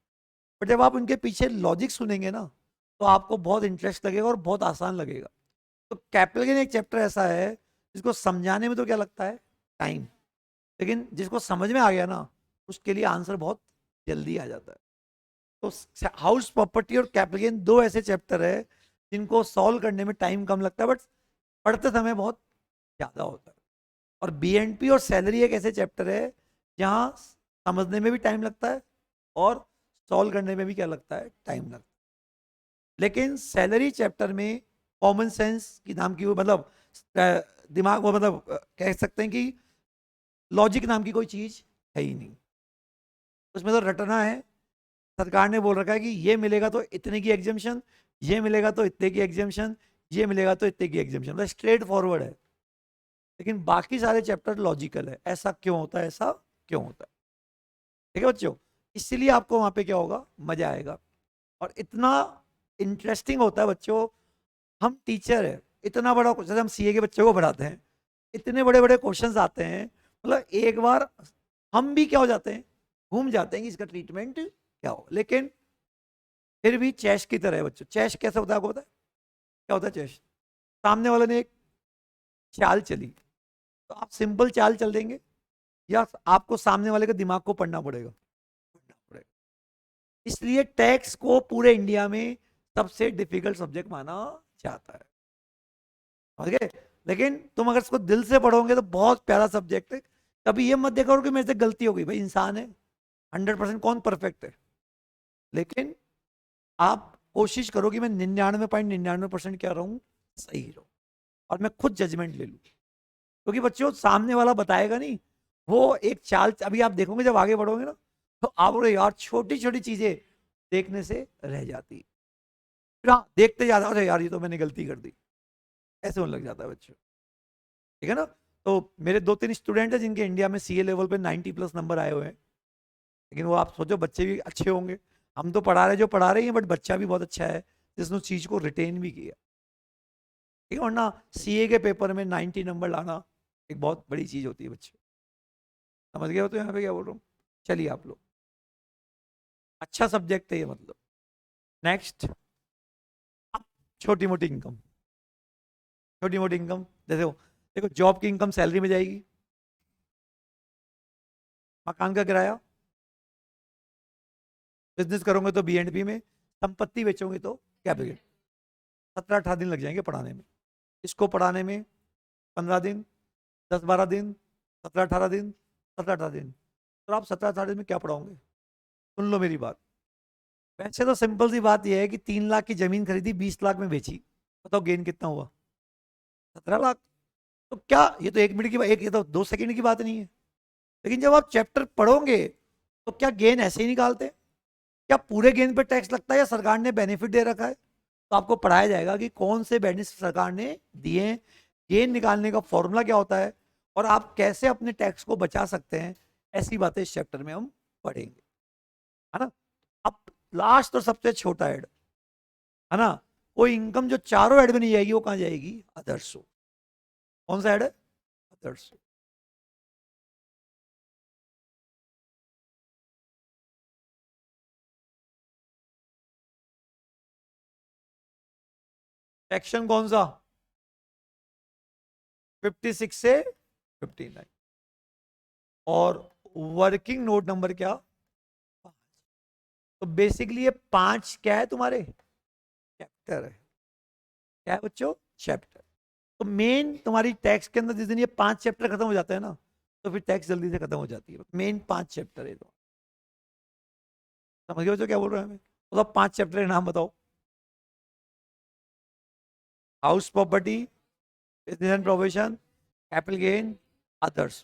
पर जब आप उनके पीछे लॉजिक सुनेंगे ना, तो आपको बहुत इंटरेस्ट लगेगा और बहुत आसान लगेगा। तो कैपिटल गेन एक चैप्टर ऐसा है जिसको समझाने में तो क्या लगता है? टाइम। लेकिन जिसको समझ में आ गया ना, उसके लिए आंसर बहुत जल्दी आ जाता है। तो हाउस प्रॉपर्टी और कैपिटल गेन दो ऐसे चैप्टर है जिनको सॉल्व करने में टाइम कम लगता है, बट पढ़ते समय बहुत ज्यादा होता है। और बीएनपी और सैलरी एक ऐसे चैप्टर है जहां समझने में भी टाइम लगता है और सॉल्व करने में भी क्या लगता है? टाइम लगता है। लेकिन सैलरी चैप्टर में कॉमन सेंस की नाम की वो मतलब दिमाग वो मतलब कह सकते हैं कि लॉजिक नाम की कोई चीज है ही नहीं। उसमें तो रटना है। सरकार ने बोल रखा है कि ये मिलेगा तो इतने की एग्जामेशन, ये मिलेगा तो इतने की एग्जामेशन, ये मिलेगा तो इतने की एग्जामेशन, मतलब स्ट्रेट फॉरवर्ड है। लेकिन बाकी सारे चैप्टर लॉजिकल है, ऐसा क्यों होता है, ऐसा क्यों होता है। ठीक है बच्चों, इसीलिए आपको वहां पे क्या होगा? मजा आएगा। और इतना इंटरेस्टिंग होता है बच्चों। हम टीचर है, इतना बड़ा, जैसे हम सीए के बच्चों को पढ़ाते हैं, इतने बड़े बड़े क्वेश्चंस आते हैं, मतलब एक बार हम भी क्या हो जाते हैं? घूम जाते हैं कि इसका ट्रीटमेंट क्या हो। लेकिन फिर भी चेस की तरह है बच्चों। चेस कैसे होता है आपको पता है? क्या होता है चेस? सामने वाले ने एक चाल चली, तो आप सिंपल चाल चल देंगे या आपको सामने वाले के दिमाग को पढ़ना पड़ेगा? पढ़ना पड़ेगा। इसलिए टैक्स को पूरे इंडिया में सबसे डिफिकल्ट सब्जेक्ट माना जाता है। समझ गए? लेकिन तुम अगर इसको दिल से पढ़ोगे तो बहुत प्यारा सब्जेक्ट है। कभी ये मत देखो कि मेरे से गलती हो गई, भाई इंसान है, 100% कौन परफेक्ट है। लेकिन आप कोशिश करो कि मैं 99.99% क्या रहूं? सही रहूं। और मैं खुद जजमेंट ले लूं, क्योंकि बच्चों सामने वाला बताएगा नहीं। वो एक चाल अभी आप देखोगे जब आगे बढ़ोगे ना, तो आप बोले यार छोटी छोटी चीजें देखने से रह जाती है। फिर हाँ, देखते जाता अरे यार ये तो मैंने गलती कर दी, ऐसे होने लग जाता है बच्चों। ठीक है ना? तो मेरे 2 3 स्टूडेंट हैं जिनके इंडिया में सीए लेवल पे 90+ नंबर आए हुए हैं। लेकिन वो आप सोचो बच्चे भी अच्छे होंगे। हम तो पढ़ा रहे जो पढ़ा रहे हैं, बट बच्चा भी बहुत अच्छा है जिसने उस चीज को रिटेन भी किया। ठीक है? वरना सीए के पेपर में 90 नंबर लाना एक बहुत बड़ी चीज होती है बच्चे। समझ गए हो तो यहाँ पे क्या बोल रहा हूँ? चलिए आप लोग, अच्छा सब्जेक्ट है ये मतलब। नेक्स्ट, छोटी मोटी इनकम। छोटी मोटी इनकम जैसे वो, देखो जॉब की इनकम सैलरी में जाएगी, मकान का किराया, बिजनेस करोगे तो बीएंडपी में, संपत्ति बेचोगे तो कैपिटल। 17 18 दिन लग जाएंगे पढ़ाने में। इसको पढ़ाने में 15 दिन, 10 12 दिन, 17 18 दिन, 17 18 दिन। तो आप 17 18 दिन में क्या पढ़ाओगे? सुन लो मेरी बात। वैसे तो सिंपल सी बात यह है कि 3 लाख की जमीन खरीदी, 20 लाख में बेची, बताओ गेन कितना हुआ? 17 लाख। तो क्या ये तो 1 मिनट की बात, एक ये तो 2 सेकंड की बात नहीं है। लेकिन जब आप चैप्टर पढ़ोगे तो क्या गेन ऐसे ही निकालते हैं? क्या पूरे गेन पे टैक्स लगता है या सरकार ने बेनिफिट दे रखा है? तो आपको पढ़ाया जाएगा कि कौन से बेनिफिट सरकार ने दिए। गेन निकालने का फॉर्मूला क्या होता है, और आप कैसे अपने टैक्स को बचा सकते हैं, ऐसी बातें इस चैप्टर में हम पढ़ेंगे, है ना। अब लास्ट और सबसे छोटा हेड, है ना, कोई इनकम जो चारों हेड में नहीं जाएगी, वो कहां जाएगी, अदर्स। कौन सा हेड है, अदर्स। सेक्शन कौन सा, 56 से 59। और वर्किंग नोट नंबर क्या, 5। तो बेसिकली ये 5 क्या है, तुम्हारे चैप्टर है। क्या है बच्चों, चैप्टर। तो मेन तुम्हारी टैक्स के अंदर जिस दिन ये 5 चैप्टर खत्म हो जाता है ना, तो फिर टैक्स जल्दी से खत्म हो जाती है। मेन 5 चैप्टर है। तो समझ गए बच्चों क्या बोल रहे हैं हमें, तो 5 चैप्टर के नाम बताओ। House property, business and provision, capital gain, others.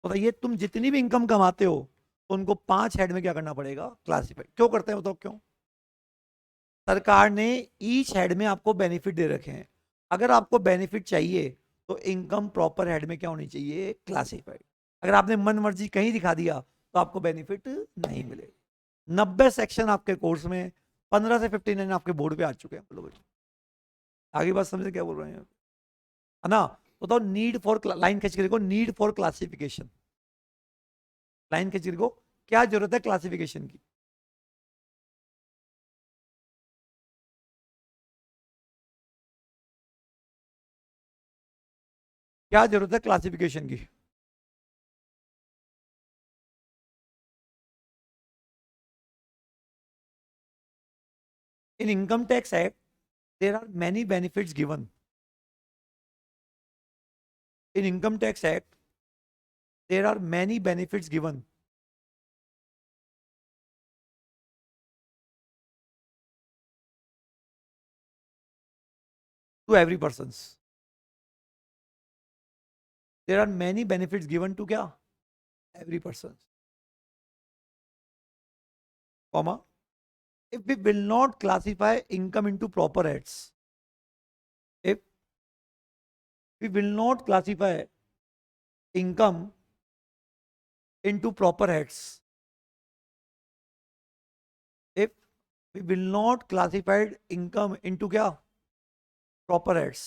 बताइए, तुम जितनी भी इनकम कमाते हो, तो उनको 5 हेड में क्या करना पड़ेगा, क्लासीफाई। क्यों करते हैं बताओ, क्यों। सरकार ने ईच हेड में आपको बेनिफिट दे रखे हैं। अगर आपको बेनिफिट चाहिए, तो इनकम प्रॉपर हेड में क्या होनी चाहिए, क्लासीफाइड। अगर आपने मन मर्जी कहीं दिखा दिया, तो आपको बेनिफिट नहीं मिलेगा। 90 सेक्शन आपके कोर्स में, 15 से 59 आपके बोर्ड पे आ चुके हैं। बोलो बच्चों, आगे बात समझे क्या बोल रहे हैं, है ना। बताओ, नीड फॉर, लाइन खींच के देखो, नीड फॉर क्लासिफिकेशन। लाइन खींच के देखो, क्या जरूरत है क्लासिफिकेशन की। क्या जरूरत है क्लासिफिकेशन की। इन income tax act there are many benefits given. In income tax act there are many benefits given to every persons. There are many benefits given to क्या, every person, comma, if we will not classify income into proper heads, if we will not classify income into proper heads, if we will not classify income into क्या, proper heads,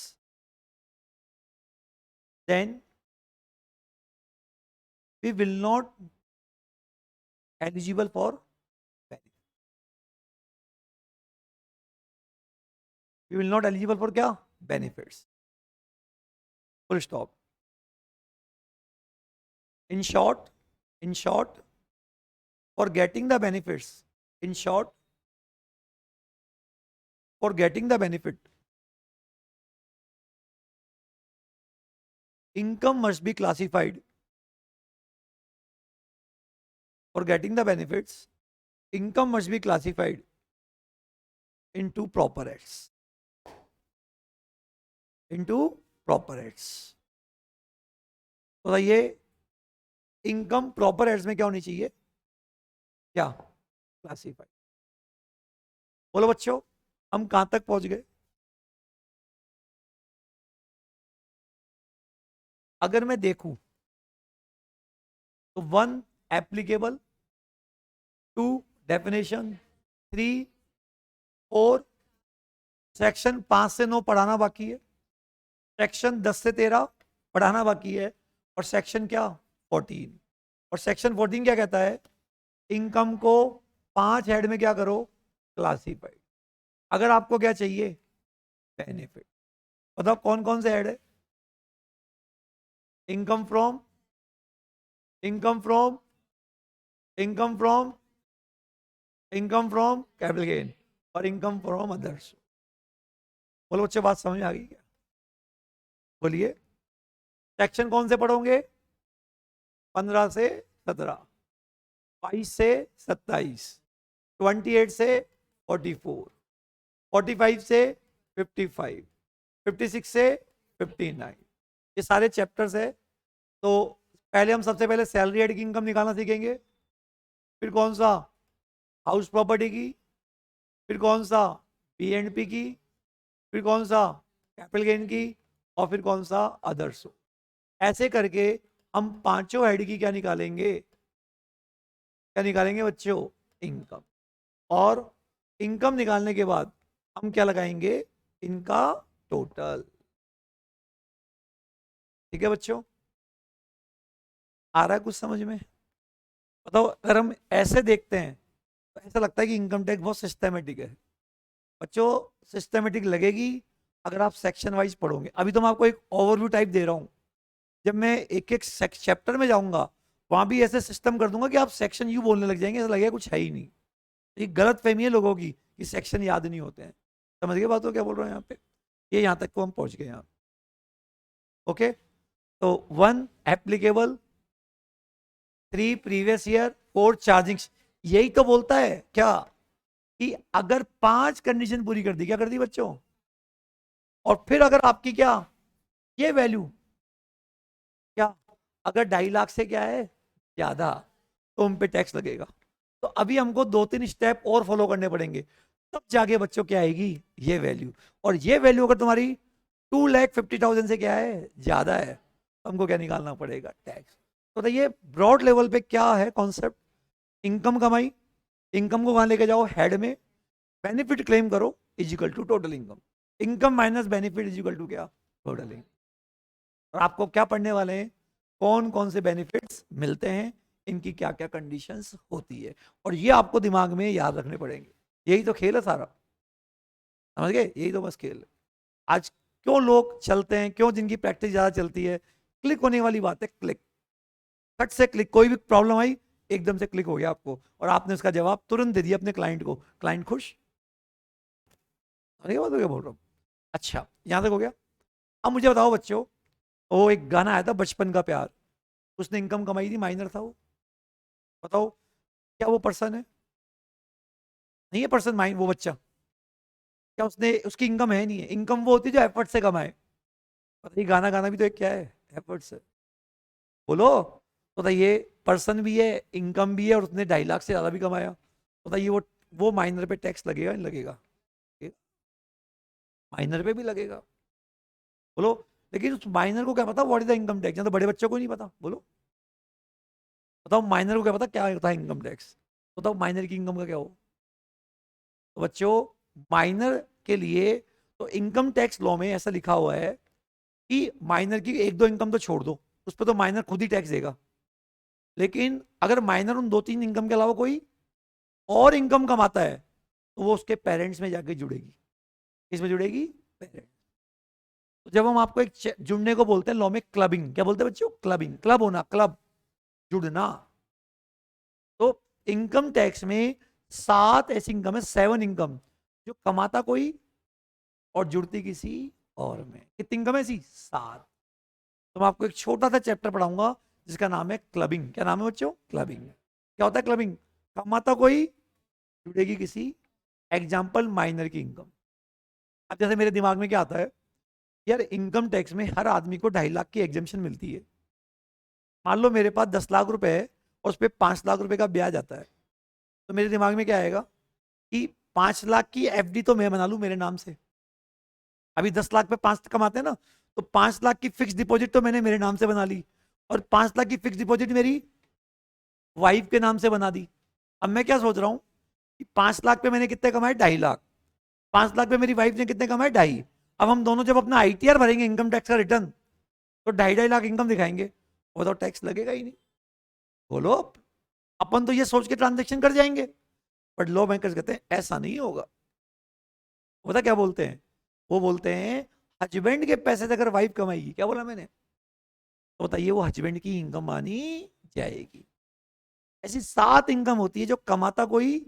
then we will not eligible for benefit. We will not eligible for क्या, benefits. Full stop. In short, in short, for getting the benefits, in short, for getting the benefit, income must be classified. For getting the benefits, income must be classified into proper heads. Into proper heads. तो ये income proper heads में क्या होनी चाहिए, क्या, classified. बोलो बच्चों, हम कहां तक पहुंच गए। अगर मैं देखूं, तो 1 एप्लीकेबल, 2 डेफिनेशन, 3, 4, सेक्शन 5 से 9 पढ़ाना बाकी है, सेक्शन 10 से 13 पढ़ाना बाकी है, और सेक्शन क्या, 14। और सेक्शन 14 क्या कहता है, इनकम को 5 हेड में क्या करो, क्लासीफाइड। अगर आपको क्या चाहिए, बेनिफिट। बताओ कौन कौन से हेड है, income from, income from, income from, income from capital gain, और इनकम फ्रॉम अदर्स। बोलो बच्चे, बात समझ में आ गई क्या, बोलिए। सेक्शन कौन से पढ़ोगे, 15 से 17, 22 से 27, 28 से 44, 45 से 55, 56 से 59, ये सारे चैप्टर्स है। तो पहले हम सबसे पहले सैलरी एड की इनकम निकालना सीखेंगे, फिर कौन सा, हाउस प्रॉपर्टी की, फिर कौन सा, पी&पी की, फिर कौन सा, कैपिटल गेन की, और फिर कौन सा, अदर्स। ऐसे करके हम पांचों हेड की क्या निकालेंगे, क्या निकालेंगे बच्चों, इनकम। और इनकम निकालने के बाद हम क्या लगाएंगे, इनका टोटल। ठीक है बच्चों, आ रहा है कुछ समझ में? बताओ, अगर हम ऐसे देखते हैं तो ऐसा लगता है कि इनकम टैक्स बहुत सिस्टमेटिक है। बच्चों, सिस्टमेटिक लगेगी अगर आप सेक्शन वाइज पढ़ोगे। अभी तो मैं आपको एक ओवरव्यू टाइप दे रहा हूं, जब मैं एक एक चैप्टर में जाऊंगा वहां भी ऐसे सिस्टम कर दूंगा कि आप सेक्शन यू बोलने लग जाएंगे, ऐसा लगेगा कुछ है ही नहीं। ये गलत फहमी है लोगों की कि सेक्शन याद नहीं होते हैं। समझ गए बात को क्या बोल रहा हूँ यहाँ पे? ये यहाँ तक को हम पहुंच गए यहाँ। ओके, तो 1 एप्लीकेबल, 3 प्रीवियस ईयर, 4 चार्जिंग। यही तो बोलता है क्या कि अगर 5 कंडीशन पूरी कर दी, क्या कर दी बच्चों, और फिर अगर आपकी क्या ये वैल्यू, क्या अगर 2.5 लाख से क्या है ज्यादा, तो उन पे टैक्स लगेगा। तो अभी हमको 2-3 स्टेप और फॉलो करने पड़ेंगे, तब जाके बच्चों क्या आएगी, ये वैल्यू। और ये वैल्यू अगर तुम्हारी 2,50,000 से क्या है ज्यादा है, तो हमको क्या निकालना पड़ेगा, टैक्स। तो बताइए ब्रॉड लेवल पे क्या है कॉन्सेप्ट, इनकम कमाई, इनकम को कहां लेके जाओ, हेड में, बेनिफिट क्लेम करो is equal to total income, income minus benefit is equal to क्या, टोटल इनकम। और आपको क्या पढ़ने वाले हैं, कौन कौन से बेनिफिट्स मिलते हैं, इनकी क्या क्या कंडीशंस होती है, और ये आपको दिमाग में याद रखने पड़ेंगे। यही तो खेल है सारा, समझ गए, यही तो बस खेल है। आज क्यों लोग चलते हैं, क्यों जिनकी प्रैक्टिस ज्यादा चलती है, क्लिक होने वाली बात है, क्लिक, फट से क्लिक, कोई भी प्रॉब्लम आई एकदम से क्लिक हो गया आपको, और आपने उसका जवाब तुरंत दे दिया अपने क्लाइंट को, क्लाइंट खुश। समझ गए बात को क्या बोल रहा हूँ? अच्छा, यहां तक हो गया। अब मुझे बताओ बच्चों, वो एक गाना आया था बचपन का प्यार, उसने इनकम कमाई थी, माइनर था वो। बताओ क्या वो पर्सन है, नहीं है पर्सन, माइंड वो बच्चा, क्या उसने, उसकी इनकम है, नहीं है, इनकम वो होती है जो एफर्ट से कमाए। पता नहीं, गाना गाना भी तो एक क्या है, एफर्ट से। बोलो, तो बताइए पर्सन भी है, इनकम भी है, और उसने 2.5 लाख से ज्यादा भी कमाया, बताइए वो माइनर पे टैक्स लगेगा नहीं लगेगा? माइनर पे भी लगेगा। बोलो, लेकिन उस माइनर को क्या पता what is the income tax, या तो बड़े बच्चों को नहीं पता। बोलो, बताओ माइनर को क्या पता क्या होता है इनकम टैक्स, बताओ माइनर की इनकम का क्या हो। तो बच्चों, माइनर के लिए तो इनकम टैक्स लॉ में ऐसा लिखा हुआ है कि माइनर की 1-2 इनकम तो छोड़ दो, उस पर तो माइनर खुद ही टैक्स देगा। लेकिन अगर माइनर उन 2-3 इनकम के अलावा कोई और इनकम कमाता है, तो वो उसके पेरेंट्स में जाके जुड़ेगी। किसमें जुड़ेगी, पेरेंट्स। तो जब हम आपको एक जुड़ने को बोलते हैं लॉ में, क्लबिंग, क्या बोलते हैं बच्चों, क्लबिंग, क्लब होना, क्लब, जुड़ना। तो इनकम टैक्स में 7 ऐसी इनकम है, 7 इनकम, जो कमाता कोई और जुड़ती किसी और में। कितनी इनकम है ऐसी, 7। तो मैं आपको एक छोटा सा चैप्टर पढ़ाऊंगा जिसका नाम है क्लबिंग। क्या नाम है बच्चों, क्लबिंग। क्या होता है क्लबिंग, कमाता कोई जुड़ेगी किसी, एग्जाम्पल माइनर की इनकम। अब जैसे मेरे दिमाग में क्या आता है, यार इनकम टैक्स में हर आदमी को 2.5 लाख की एग्जेम्पशन मिलती है। मान लो मेरे पास 10 लाख रुपए है और उस पर 5 लाख रुपए का ब्याज आता है, तो मेरे दिमाग में क्या आएगा कि 5 लाख की एफडी तो मैं बना लूं मेरे नाम से। अभी 10 लाख पे 5 कमाते हैं ना, तो 5 लाख की फिक्स डिपॉजिट तो मैंने मेरे नाम से बना ली, और 5 लाख की फिक्स डिपॉजिट मेरी वाइफ के नाम से बना दी। अब मैं क्या सोच रहा हूँ कि 5 लाख पे मैंने कितने कमाए, 2.5 लाख, 5 लाख पे मेरी वाइफ ने कितने कमाए, 2.5। अब हम दोनों जब अपना आईटीआर भरेंगे, इनकम टैक्स का रिटर्न, तो 2.5-2.5 लाख इनकम दिखाएंगे, वो तो टैक्स लगेगा ही नहीं। बोलो, अपन तो ये सोच के ट्रांजेक्शन कर जाएंगे, बट लॉ मेकर्स कहते हैं ऐसा नहीं होगा। पता क्या बोलते हैं, वो बोलते हैं हस्बैंड के पैसे से अगर वाइफ कमाएगी, क्या बोला मैंने, तो बताइए वो हस्बैंड की इनकम मानी जाएगी। ऐसी 7 इनकम होती है जो कमाता कोई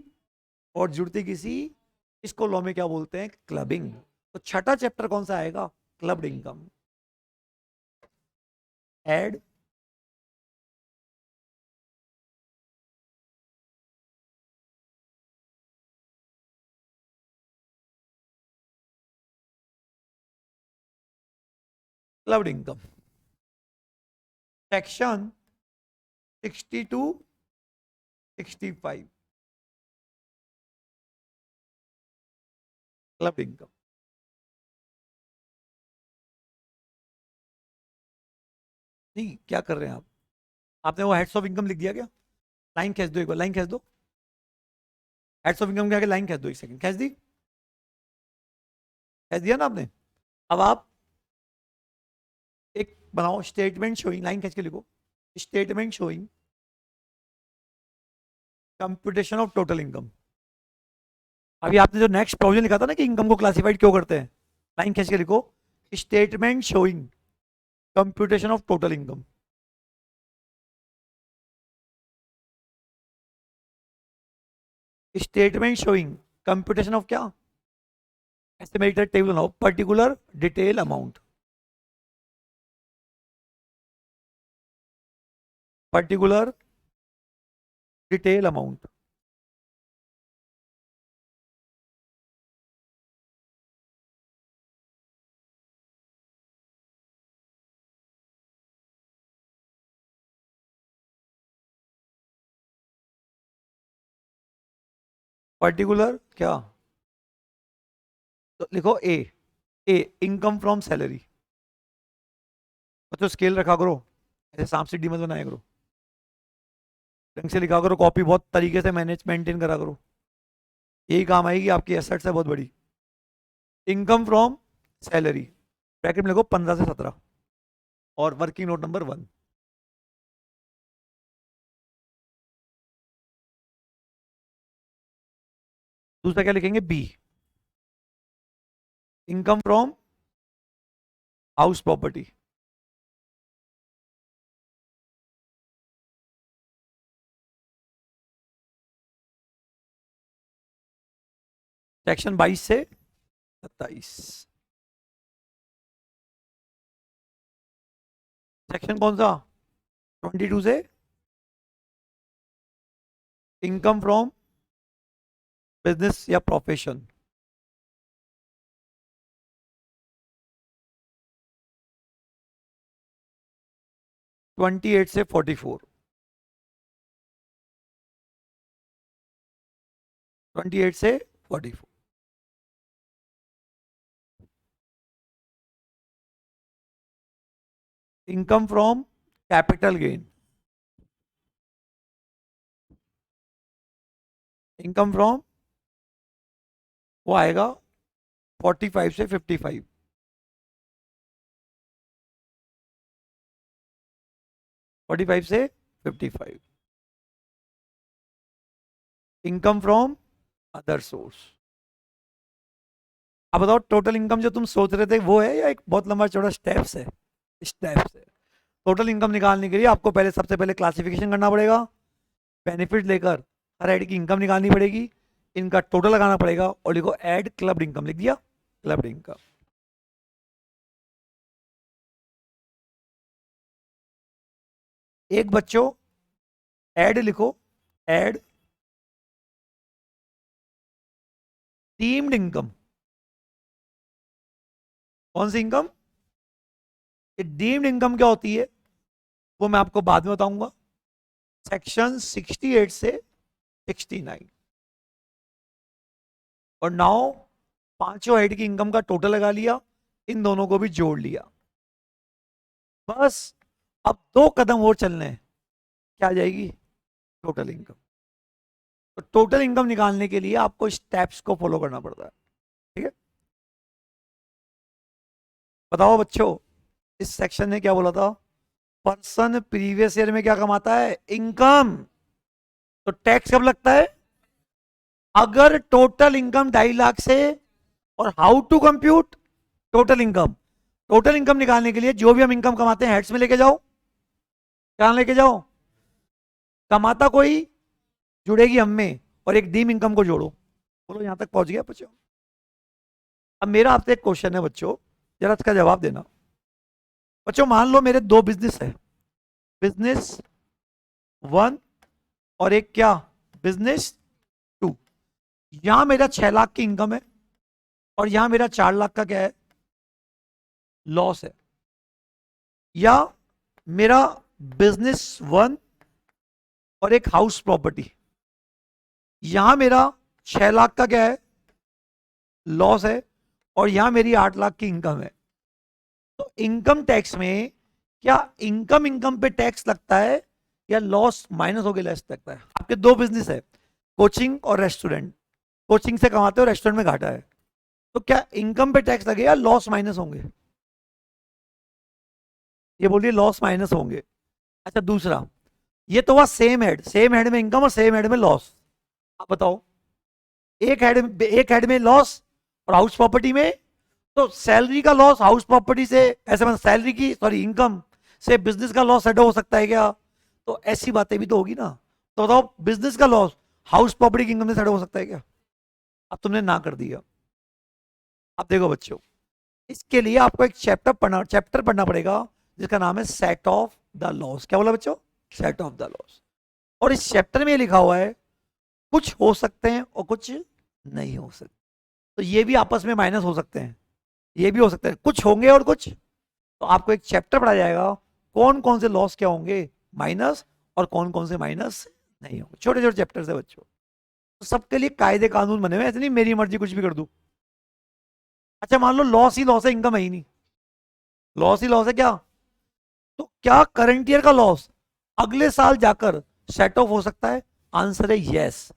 और जुड़ती किसी, इसको लॉ में क्या बोलते हैं, क्लबिंग। तो छठा चैप्टर कौन सा आएगा, clubbed income. Add, clubbed income, section 62-65, clubbed income. नहीं, क्या कर रहे हैं आप? आपने वो हेड्स ऑफ इनकम लिख दिया क्या? लाइन खींच दो, एक बार लाइन खींच दो। हेड्स ऑफ इनकम के आगे लाइन खींच दो, एक सेकंड, खींच दी? खींच दिया ना आपने? अब आप एक बनाओ स्टेटमेंट शोइंग, लाइन खींच के लिखो, statement showing computation of total income. अभी आपने जो नेक्स्ट प्रोविजन लिखा था ना कि इनकम को क्लासिफाइड क्यों करते हैं, लाइन खींच के लिखो, statement showing computation of total income. Statement showing computation of क्या? एस्टिमेटेड टेबल बनाओ, particular detail amount, particular detail amount. Particular क्या? तो लिखो ए, ए इनकम फ्रॉम सैलरी। तो स्केल रखा करो, ऐसे सांप सीढ़ी मत बनाया करो, ढंग से लिखा करो, कॉपी बहुत तरीके से मैनेज मेंटेन करा करो, यही काम आएगी, आपकी एसेट्स है बहुत बड़ी। इनकम फ्रॉम सैलरी, ब्रैकेट में लिखो 15 से 17, और वर्किंग नोट नंबर 1। दूसरा क्या लिखेंगे? B, income from house property. Section 22 से 27। सेक्शन कौन सा? 22 से इनकम फ्रॉम बिजनेस या प्रोफेशन। ट्वेंटी एट से 44, 28 से 44। Income from capital gain, income from वो आएगा 45 से 55, 45 से 55। Income from other source. अब बताओ टोटल इनकम जो तुम सोच रहे थे वो है या एक बहुत लंबा चौड़ा स्टेप्स है? स्टेप्स है। टोटल इनकम निकालने के लिए आपको पहले सबसे पहले क्लासिफिकेशन करना पड़ेगा, बेनिफिट लेकर हर हेड की इनकम निकालनी पड़ेगी, इनका टोटल लगाना पड़ेगा, और लिखो ऐड क्लब्ड इनकम, लिख दिया क्लब्ड इनकम। एक बच्चों ऐड लिखो, ऐड डीम्ड इनकम। कौन सी इनकम? डीम्ड इनकम क्या होती है वो मैं आपको बाद में बताऊंगा। सेक्शन 68 से 69। और नाउ पांचों हेड की इनकम का टोटल लगा लिया, इन दोनों को भी जोड़ लिया, बस अब दो कदम और चलने हैं, क्या आ जाएगी? Total income. तो टोटल इनकम निकालने के लिए आपको स्टेप्स को फॉलो करना पड़ता है, ठीक है? बताओ बच्चों, इस सेक्शन ने क्या बोला था? पर्सन प्रीवियस ईयर में क्या कमाता है? इनकम। तो टैक्स कब लगता है? अगर टोटल इनकम 2.5 लाख से, और how to compute total income? Total income निकालने के लिए जो भी हम इनकम कमाते हैं हेड्स में लेके जाओ, क्या लेके जाओ? कमाता कोई जुड़ेगी हम में, और एक डीम इनकम को जोड़ो। बोलो यहां तक पहुंच गया बच्चों? अब मेरा आपसे एक क्वेश्चन है बच्चों, जरा इसका जवाब देना। बच्चों मान लो मेरे दो बिजनेस है, बिजनेस 1 और एक क्या? बिजनेस 2। यहां मेरा 6 लाख की इनकम है, और यहां मेरा 4 लाख का क्या है? लॉस है। या मेरा बिजनेस 1 और एक हाउस प्रॉपर्टी, यहां मेरा 6 लाख का क्या है? लॉस है, और यहां मेरी 8 लाख की इनकम है। तो इनकम टैक्स में क्या इनकम इनकम पे टैक्स लगता है या लॉस माइनस हो गया लेस लगता है? आपके दो बिजनेस है, कोचिंग और रेस्टोरेंट। कोचिंग से कमाते हो, रेस्टोरेंट में घाटा है, तो क्या इनकम पे टैक्स लगेगा, लॉस माइनस होंगे? ये बोलिए लॉस माइनस होंगे। अच्छा दूसरा, ये तो हुआ सेम हेड में इनकम और सेम हेड में लॉस। आप बताओ, एक हेड में लॉस और हाउस प्रॉपर्टी में, तो सैलरी का लॉस हाउस प्रॉपर्टी से, ऐसे मतलब सैलरी की सॉरी इनकम से बिजनेस का लॉस सेट हो सकता है क्या? तो ऐसी बातें भी तो होगी ना। तो बताओ, बिजनेस का लॉस हाउस प्रॉपर्टी की इनकम से सेट हो सकता है क्या? अब तुमने ना कर दिया। अब देखो बच्चों, इसके लिए आपको एक चैप्टर पढ़ना पड़ेगा जिसका नाम है सेट ऑफ द लॉस। क्या बोला बच्चों? Set of the loss. और इस चैप्टर में लिखा हुआ है कुछ हो सकते हैं और कुछ नहीं हो सकते। तो ये भी आपस में माइनस हो सकते हैं, ये भी हो सकता है, कुछ होंगे और कुछ। तो आपको एक चैप्टर पढ़ा जाएगा कौन कौन से लॉस क्या होंगे माइनस, और कौन कौन से माइनस नहीं होंगे। छोटे छोटे चैप्टर है बच्चों, तो सबके लिए कायदे कानून बने हुए, ऐसे नहीं मेरी मर्जी कुछ भी कर दूं। अच्छा मान लो लॉस ही लॉस है, इनकम है ही नहीं, लॉस ही लॉस है क्या? तो क्या करंट ईयर का लॉस अगले साल जाकर सेट ऑफ हो सकता है? आंसर है यस।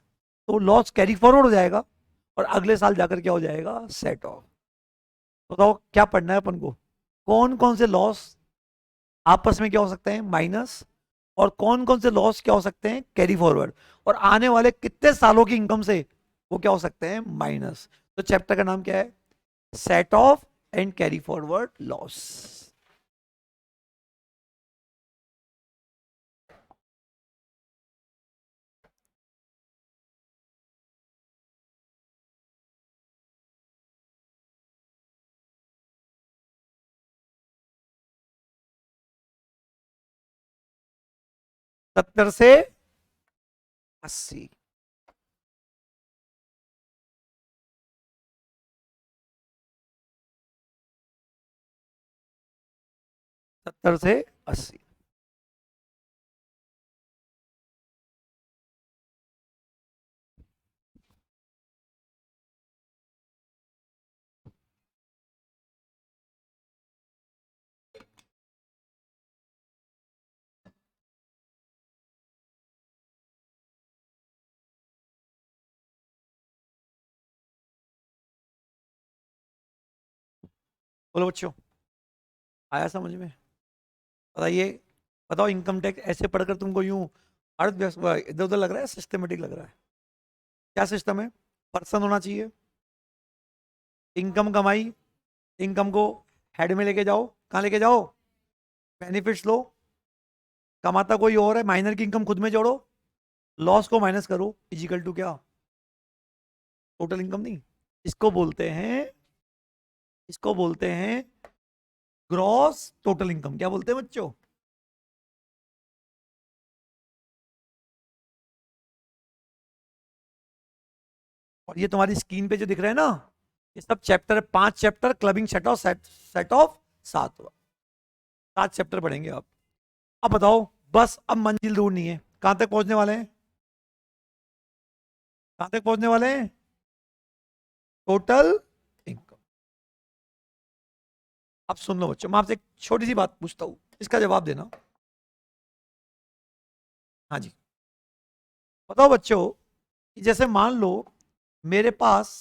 तो लॉस कैरी फॉरवर्ड हो जाएगा और अगले साल जाकर क्या हो जाएगा? Set of. तो बताओ क्या पढ़ना है अपन को, कौन कौन से लॉस आपस में क्या हो सकते हैं? माइनस, और कौन कौन से लॉस क्या हो सकते हैं? कैरी फॉरवर्ड, और आने वाले कितने सालों की इनकम से वो क्या हो सकते हैं? माइनस। तो चैप्टर का नाम क्या है? Set of and carry forward loss. 70 से 80। 70 से 80। बोलो बच्चों, आया समझ में? बताइए, बताओ इनकम टैक्स ऐसे पढ़कर तुमको यूं अर्थव्यवस्था इधर उधर लग रहा है, सिस्टमेटिक लग रहा है? क्या सिस्टम है? पर्सन होना चाहिए, इनकम कमाई, इनकम को हेड में लेके जाओ, कहाँ लेके जाओ? बेनिफिट्स लो, कमाता कोई और है, माइनर की इनकम खुद में जोड़ो, लॉस को माइनस करो, इजिकल टू क्या? टोटल इनकम नहीं, इसको बोलते हैं, इसको बोलते हैं ग्रॉस टोटल इनकम। क्या बोलते हैं बच्चों? और ये तुम्हारी स्क्रीन पे जो दिख रहा है ना, ये सब चैप्टर है, 5 chapter, clubbing set of set of 7 7 chapter पढ़ेंगे आप। अब बताओ, बस अब मंजिल दूर नहीं है, कहां तक पहुंचने वाले हैं? कहां तक पहुंचने वाले हैं? Total income. अब सुन लो बच्चों, मैं आपसे एक छोटी सी बात पूछता हूं, इसका जवाब देना। हाँ जी, बताओ बच्चों कि जैसे मान लो मेरे पास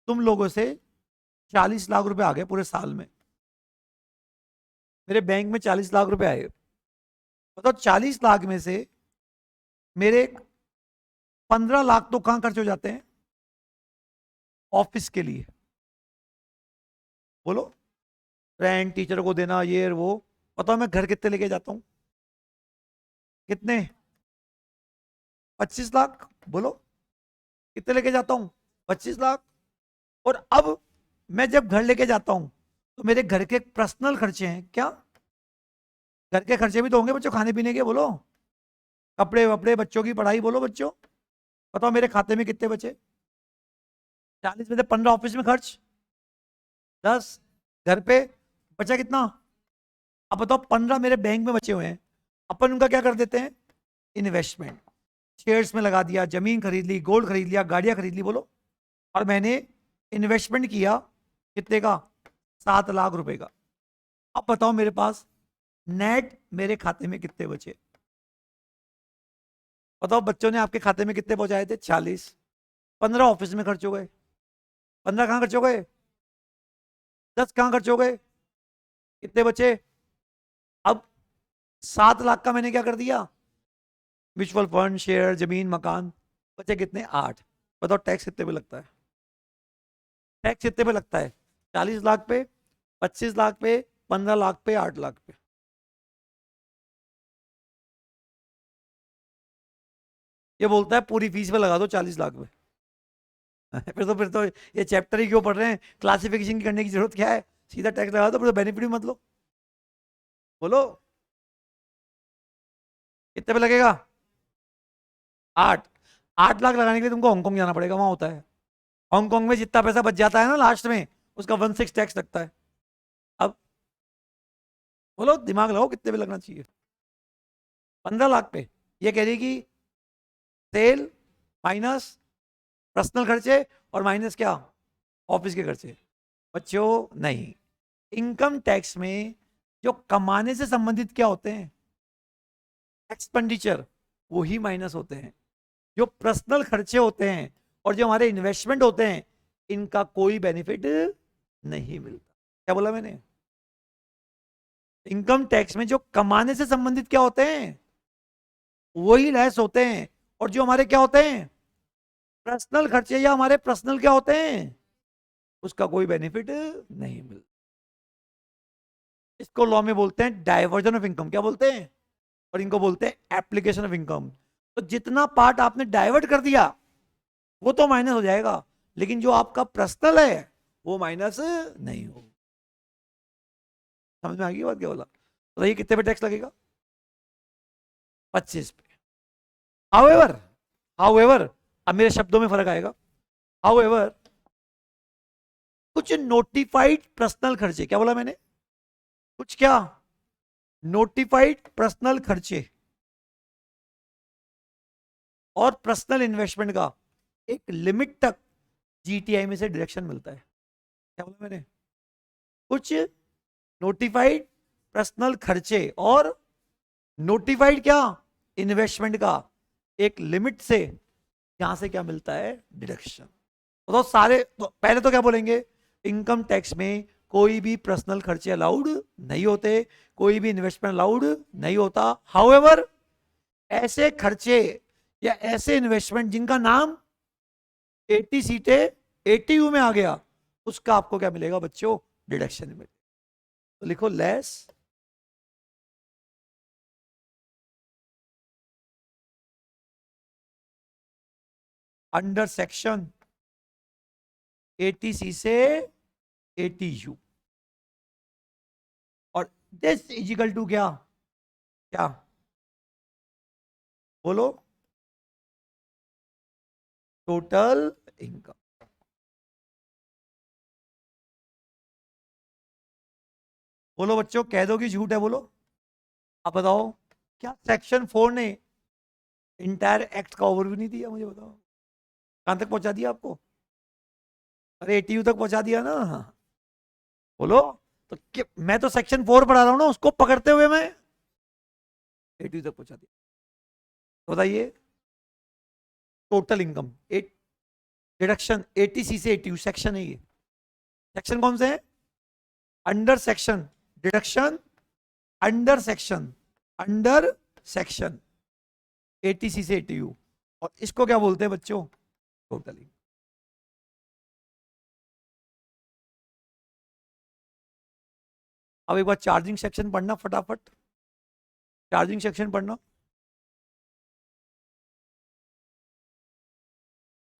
तुम लोगों से 40 लाख रुपए आ गए पूरे साल में, मेरे बैंक में 40 लाख रुपए आए। बताओ 40 लाख में से मेरे 15 लाख तो कहां खर्च हो जाते हैं? ऑफिस के लिए। बोलो, रेंट, टीचर को देना, ये वो। बताओ मैं घर कितने लेके जाता हूं? कितने? 25 लाख। बोलो, कितने लेके जाता हूं? 25 लाख। और अब मैं जब घर लेके जाता हूं तो मेरे घर के पर्सनल खर्चे हैं क्या? घर के खर्चे भी तो होंगे बच्चों, खाने पीने के। बोलो, कपड़े वपड़े, बच्चों की पढ़ाई। बोलो बच्चों, बताओ मेरे खाते में कितने बचे? 40 में से 15 ऑफिस में खर्च, 10 घर पे, बचा कितना? अब बताओ 15 मेरे बैंक में बचे हुए हैं, अपन उनका क्या कर देते हैं? इन्वेस्टमेंट, शेयर्स में लगा दिया, जमीन खरीद ली, गोल्ड खरीद लिया, गाड़ियां खरीद ली। बोलो, और मैंने इन्वेस्टमेंट किया कितने का? 7 लाख रुपए का। अब बताओ मेरे पास नेट मेरे खाते में कितने बचे? बताओ, बच्चों ने आपके खाते में कितने पहुंचाए थे? 40। 15 ऑफिस में खर्च हो गए। 15 कहां खर्च हो गए? 10 कहां खर्च हो गए? कितने बचे? अब 7 लाख का मैंने क्या कर दिया? म्यूचुअल फंड, शेयर, जमीन, मकान। बचे कितने? 8। बताओ टैक्स कितने पे लगता है? टैक्स कितने पे लगता है? 40 लाख पे, 25 लाख पे, 15 लाख पे, 8 लाख पे। ये बोलता है पूरी फीस पे लगा दो 40 लाख पे। फिर तो ये चैप्टर ही क्यों पढ़ रहे हैं? क्लासिफिकेशन की करने की जरूरत क्या है? सीधा टैक्स लगा दो, फिर तो बेनिफिट भी मत लो। बोलो कितने पे लगेगा? 8। 8 लाख लगाने के लिए तुमको हांगकांग जाना पड़ेगा, वहां होता है। हांगकांग में जितना पैसा बच जाता है ना लास्ट में, उसका 1/6 टैक्स लगता है। अब बोलो, दिमाग लगाओ, कितने पे लगना चाहिए? 15 लाख पे। ये कह रही कि सेल माइनस पर्सनल खर्चे और माइनस क्या? ऑफिस के खर्चे। बच्चों नहीं, इनकम टैक्स में जो कमाने से संबंधित क्या होते हैं? एक्सपेंडिचर, वही माइनस होते हैं। जो पर्सनल खर्चे होते हैं और जो हमारे इन्वेस्टमेंट होते हैं, इनका कोई बेनिफिट नहीं मिलता। क्या बोला मैंने? इनकम टैक्स में जो कमाने से संबंधित क्या होते हैं, वही लेस होते हैं। और जो हमारे क्या होते हैं, पर्सनल खर्चे या हमारे पर्सनल क्या होते हैं, उसका कोई बेनिफिट नहीं मिलता। इसको लॉ में बोलते हैं डाइवर्जन ऑफ इनकम। क्या बोलते हैं? और इनको बोलते हैं एप्लीकेशन ऑफ इनकम। तो जितना पार्ट आपने डाइवर्ट कर दिया वो तो माइनस हो जाएगा, लेकिन जो आपका पर्सनल है वो माइनस नहीं हो। समझ में आ गई बात? क्या बोला? तो ये कितने पे टैक्स लगेगा? 25 पे। हाउएवर, हाउएवर, अब मेरे शब्दों में फर्क आएगा। हाउएवर, कुछ नोटिफाइड पर्सनल खर्चे, क्या बोला मैंने? कुछ क्या? नोटिफाइड पर्सनल खर्चे और पर्सनल इन्वेस्टमेंट का एक लिमिट तक जीटीआई में से डिडक्शन मिलता है। क्या बोला मैंने? कुछ नोटिफाइड पर्सनल खर्चे और नोटिफाइड क्या? इन्वेस्टमेंट का एक लिमिट से यहां से क्या मिलता है? डिडक्शन। तो सारे तो पहले तो क्या बोलेंगे? इनकम टैक्स में कोई भी पर्सनल खर्चे अलाउड नहीं होते, कोई भी इन्वेस्टमेंट अलाउड नहीं होता। हाउएवर, ऐसे खर्चे या ऐसे इन्वेस्टमेंट जिनका नाम 80 सीटें एटीयू में आ गया, उसका आपको क्या मिलेगा बच्चों? डिडक्शन मिलेगा। तो लिखो लेस अंडर सेक्शन 80C से 80U। और दिस इजिकल टू क्या? क्या बोलो? Total income. बोलो बच्चों, कह दो कि झूठ है, बोलो। आप बताओ, क्या सेक्शन 4 ने इंटायर एक्ट का ओवरव्यू नहीं दिया? मुझे बताओ, कहां तक पहुंचा दिया आपको? अरे एटीयू तक पहुंचा दिया ना? बोलो। तो मैं तो सेक्शन 4 पढ़ा रहा हूं ना, उसको पकड़ते हुए मैं एटीयू तक पहुंचा दिया। तो बताइए, total income eight deduction 80C से 80U सेक्शन है ये। सेक्शन कौन से है? Under section deduction, under section, under section 80C से 80U। और इसको क्या बोलते हैं बच्चों? टोटल। अब एक बार चार्जिंग सेक्शन पढ़ना फटाफट। चार्जिंग सेक्शन पढ़ना।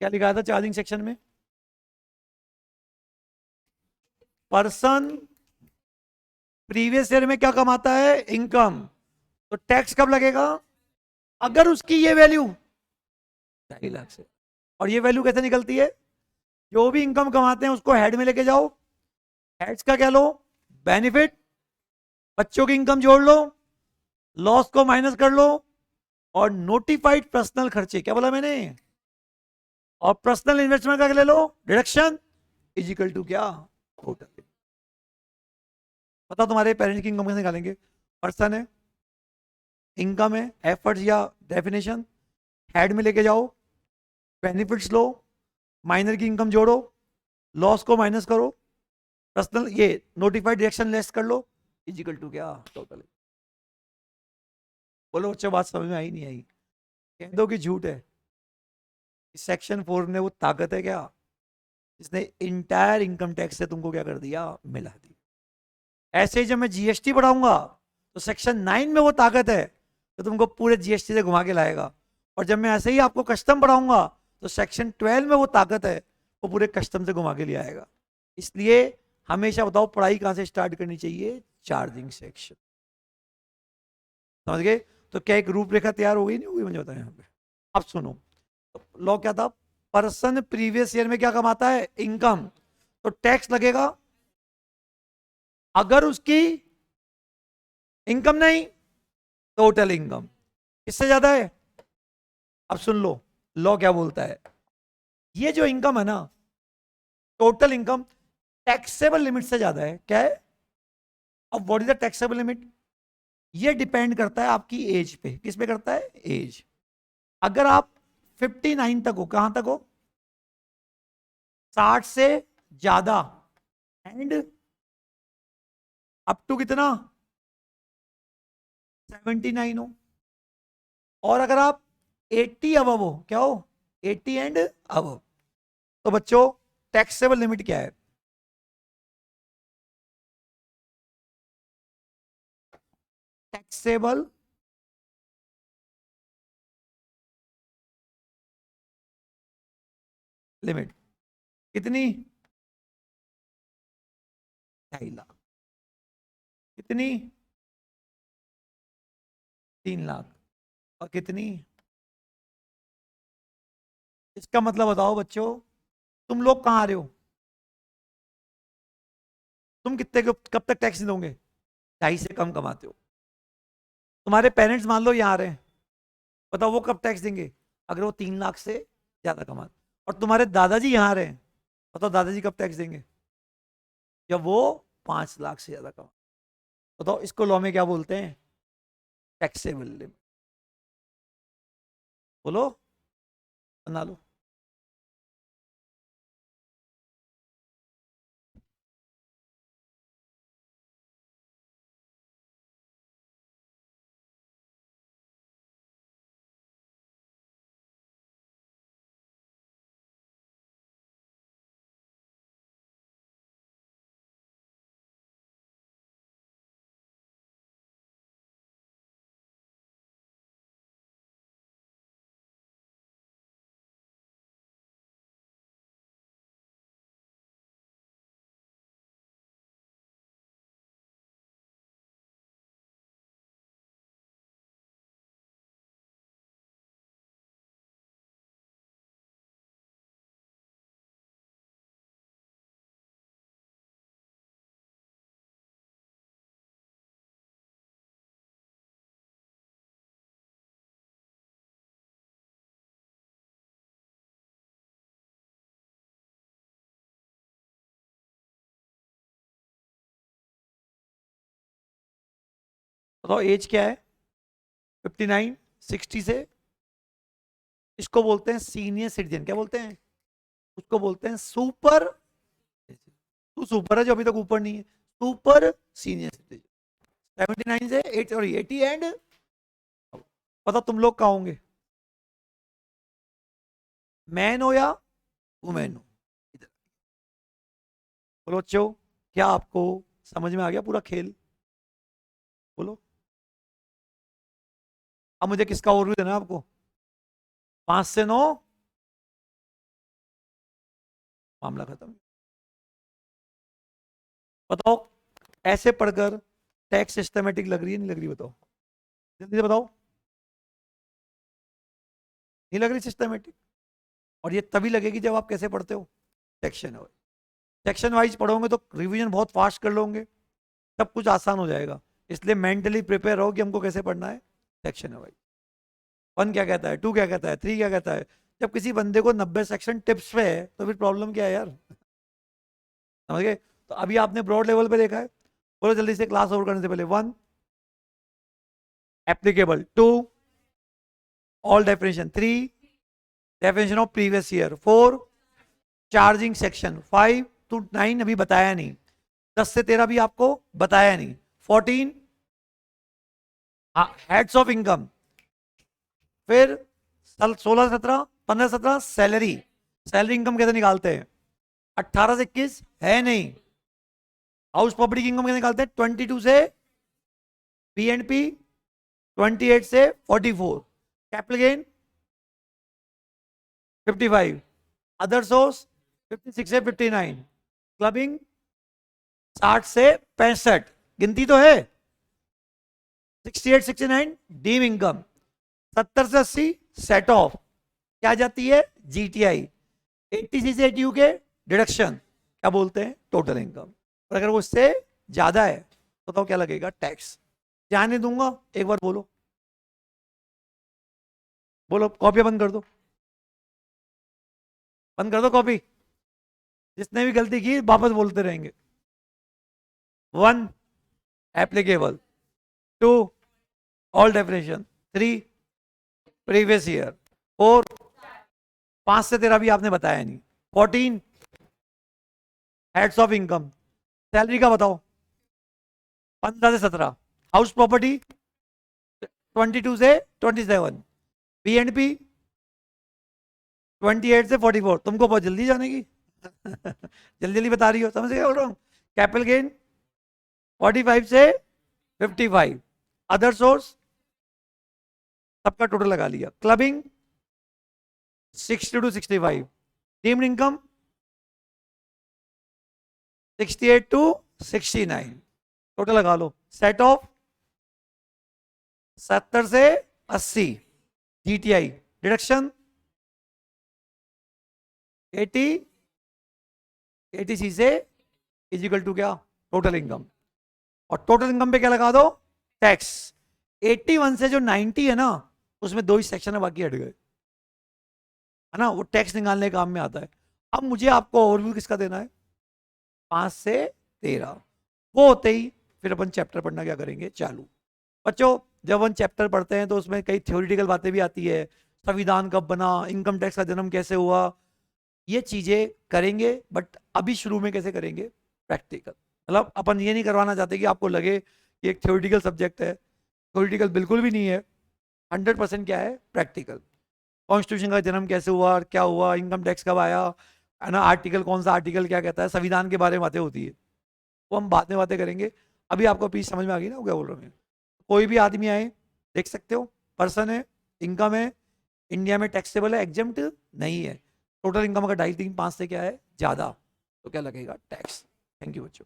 क्या लिखा था चार्जिंग सेक्शन में? पर्सन प्रीवियस ईयर में क्या कमाता है? इनकम। तो टैक्स कब लगेगा? अगर उसकी ये वैल्यू 2.5 लाख से। और ये वैल्यू कैसे निकलती है? जो भी इनकम कमाते हैं उसको हेड में लेके जाओ, हेड्स का क्या लो? बेनिफिट, बच्चों की इनकम जोड़ लो, लॉस को माइनस कर लो, और नोटिफाइड पर्सनल खर्चे, क्या बोला मैंने? और पर्सनल इन्वेस्टमेंट का ले लो, डिडक्शन इज इक्वल टू क्या? टोटल। बताओ तुम्हारे पेरेंट्स की इनकम कैसे निकालेंगे? पर्सन है, इनकम है, एफर्ट्स या डेफिनेशन, हेड में लेके जाओ, बेनिफिट्स लो, माइनर की इनकम जोड़ो, लॉस को माइनस करो, पर्सनल ये नोटिफाइड डायरेक्शन लेस कर लो, इजिकल टू क्या टोटल। बोलो बच्चों बात समझ में आई नहीं आई? कह दो कि झूठ है। सेक्शन 4 ने वो ताकत है क्या जिसने इंटायर इनकम टैक्स से तुमको क्या कर दिया, मिला दी। ऐसे ही जब मैं जीएसटी बढ़ाऊंगा तो सेक्शन 9 में वो ताकत है तो तुमको पूरे जीएसटी से घुमा के लाएगा। और जब मैं ऐसे ही आपको कस्टम बढ़ाऊंगा तो सेक्शन 12 में वो ताकत है वो पूरे कस्टम से घुमा के ले आएगा। इसलिए हमेशा बताओ पढ़ाई कहां से स्टार्ट करनी चाहिए, चार्जिंग सेक्शन। समझ गए? तो क्या एक रूपरेखा तैयार हो गई नहीं हुई मुझे बताया यहाँ पे। अब सुनो, तो लॉ क्या था, पर्सन प्रीवियस ईयर में क्या कमाता है, इनकम, तो टैक्स लगेगा। अगर उसकी इनकम नहीं, टोटल इनकम किससे ज्यादा है। अब सुन लो लॉ क्या बोलता है, ये जो इनकम है ना, टोटल इनकम टैक्सेबल लिमिट से ज्यादा है। क्या है? अब what is the taxable limit, ये डिपेंड करता है आपकी एज पे। किस पे करता है, एज। अगर आप 59 तक हो, कहां तक हो, 60 से ज्यादा, एंड अप टू कितना, 79 हो, और अगर आप 80 अबव हो, क्या हो, 80 एंड अबव, तो बच्चों टैक्सेबल लिमिट क्या है, टैक्सेबल लिमिट कितनी, 2.5 लाख। कितनी, 3 लाख। और कितनी, इसका मतलब बताओ बच्चों, तुम लोग कहां आ रहे हो, तुम कितने कब तक टैक्स नहीं दोगे, 2.5 से कम कमाते हो। तुम्हारे पेरेंट्स मान लो यहाँ आ रहे हैं, बताओ वो कब टैक्स देंगे, अगर वो 3 लाख से ज्यादा कमाते। और तुम्हारे दादाजी यहाँ आ रहे हैं, बताओ दादाजी कब टैक्स देंगे, जब वो 5 लाख से ज्यादा कमा। बताओ इसको लॉ में क्या बोलते हैं, टैक्सेबल लिमिट। बोलो, बना लो। बताओ एज क्या है, 59, 60 से, इसको बोलते हैं सीनियर सिटीजन। क्या बोलते हैं, उसको बोलते हैं सुपर। तू सुपर है जो अभी तक ऊपर नहीं है, सुपर सीनियर सिटीजन। 79 से 8 और 80 एंड, पता तुम लोग कहाँ होंगे, मैन हो या वुमेन हो। इधर बोलो बच्चों, क्या आपको समझ में आ गया पूरा खेल, बोलो। अब मुझे किसका ओवरव्यू देना है आपको, 5 से 9, मामला खत्म। बताओ ऐसे पढ़कर टैक्स सिस्टमेटिक लग रही है नहीं लग रही, बताओ जल्दी से बताओ, नहीं लग रही सिस्टमेटिक। और ये तभी लगेगी जब आप कैसे पढ़ते हो, सेक्शन वाइज। सेक्शन वाइज पढ़ोगे तो रिवीजन बहुत फास्ट कर लोगे, सब कुछ आसान हो जाएगा। इसलिए मेंटली प्रिपेयर रहो कि हमको कैसे पढ़ना है, सेक्शन वाइज। 1 क्या कहता है, 2 क्या कहता है, 3 क्या कहता है। जब किसी बंदे को 90 सेक्शन टिप्स पे है तो फिर प्रॉब्लम क्या है यार, समझ गए? तो अभी आपने ब्रॉड लेवल पे देखा है, बोलो जल्दी से क्लास ओवर करने से पहले 1, applicable 2, all definition 3, definition of previous year 4, charging section 5 to 9 अभी बताया नहीं, 10 से 13 भी आपको बताया नहीं, 14 हेड्स ऑफ इनकम, फिर 16 17 15 17 सैलरी, सैलरी इनकम कैसे निकालते हैं, 18 से 21 है नहीं, हाउस प्रॉपर्टी की इनकम कैसे निकालते हैं, 22 से पी, 28 से 44, कैपिटल गेन 55, अदर सोर्स 56 से 59, क्लबिंग 60 से 65, गिनती तो है, 68 69 डीम इनकम, 70 से 80 सेट ऑफ, क्या जाती है जीटीआई, 80 से 80 के डिडक्शन क्या बोलते हैं टोटल इनकम, और अगर वो इससे ज्यादा है तो बताओ क्या लगेगा टैक्स। ध्यान नहीं दूंगा, एक बार बोलो, बोलो कॉपी बंद कर दो, बंद कर दो कॉपी, जिसने भी गलती की वापस बोलते रहेंगे। 1 applicable, 2 all definition, 3 previous year, 4 5 से 13 भी आपने बताया नहीं, 14 हेड्स ऑफ इनकम, सैलरी का बताओ 15 से 17, हाउस प्रॉपर्टी 22 से 27, पी 28 से 44, तुमको बहुत जल्दी जाने की जल्दी जल्दी बता रही हो, समझ गए बोल रहा हूँ, कैपिटल गेन 45 से 55, अदर सोर्स सबका टोटल लगा लिया, clubbing 60 to 65, deemed income 68 to 69, total लगा लो, सेट ऑफ 70 से 80, जीटीआई डिडक्शन 80 सी से इजिकल टू क्या टोटल इनकम, और टोटल इनकम पे क्या लगा दो टैक्स, 81 से जो 90 है ना उसमें 2 ही सेक्शन है बाकी हट गए, है ना, वो टैक्स निकालने के काम में आता है। अब मुझे आपको ओवरव्यू किसका देना है, 5 से 13, वो होते ही फिर अपन चैप्टर पढ़ना क्या करेंगे चालू। बच्चों जब अपन चैप्टर पढ़ते हैं तो उसमें कई थ्योरेटिकल बातें भी आती है, संविधान कब बना, इनकम टैक्स का जन्म कैसे हुआ, ये चीजें करेंगे, बट अभी शुरू में कैसे करेंगे प्रैक्टिकल, मतलब अपन ये नहीं करवाना चाहते कि आपको लगे कि एक थ्योरेटिकल सब्जेक्ट है, थ्योरेटिकल बिल्कुल भी नहीं है, 100% क्या है प्रैक्टिकल, कॉन्स्टिट्यूशन का जन्म कैसे हुआ, क्या हुआ, इनकम टैक्स कब आया, है ना, आर्टिकल कौन सा आर्टिकल क्या कहता है, संविधान के बारे में बातें होती है, वो हम बाद में बातें करेंगे। अभी आपको पीस समझ में आ गई ना क्या बोल रहा हूँ मैं, कोई भी आदमी आए देख सकते हो, पर्सन है, इनकम है, इंडिया में टैक्सेबल है, एग्जेम्प्ट नहीं है, टोटल इनकम अगर 2.5 3 5 से क्या है ज्यादा तो क्या लगेगा टैक्स। थैंक यू बच्चों।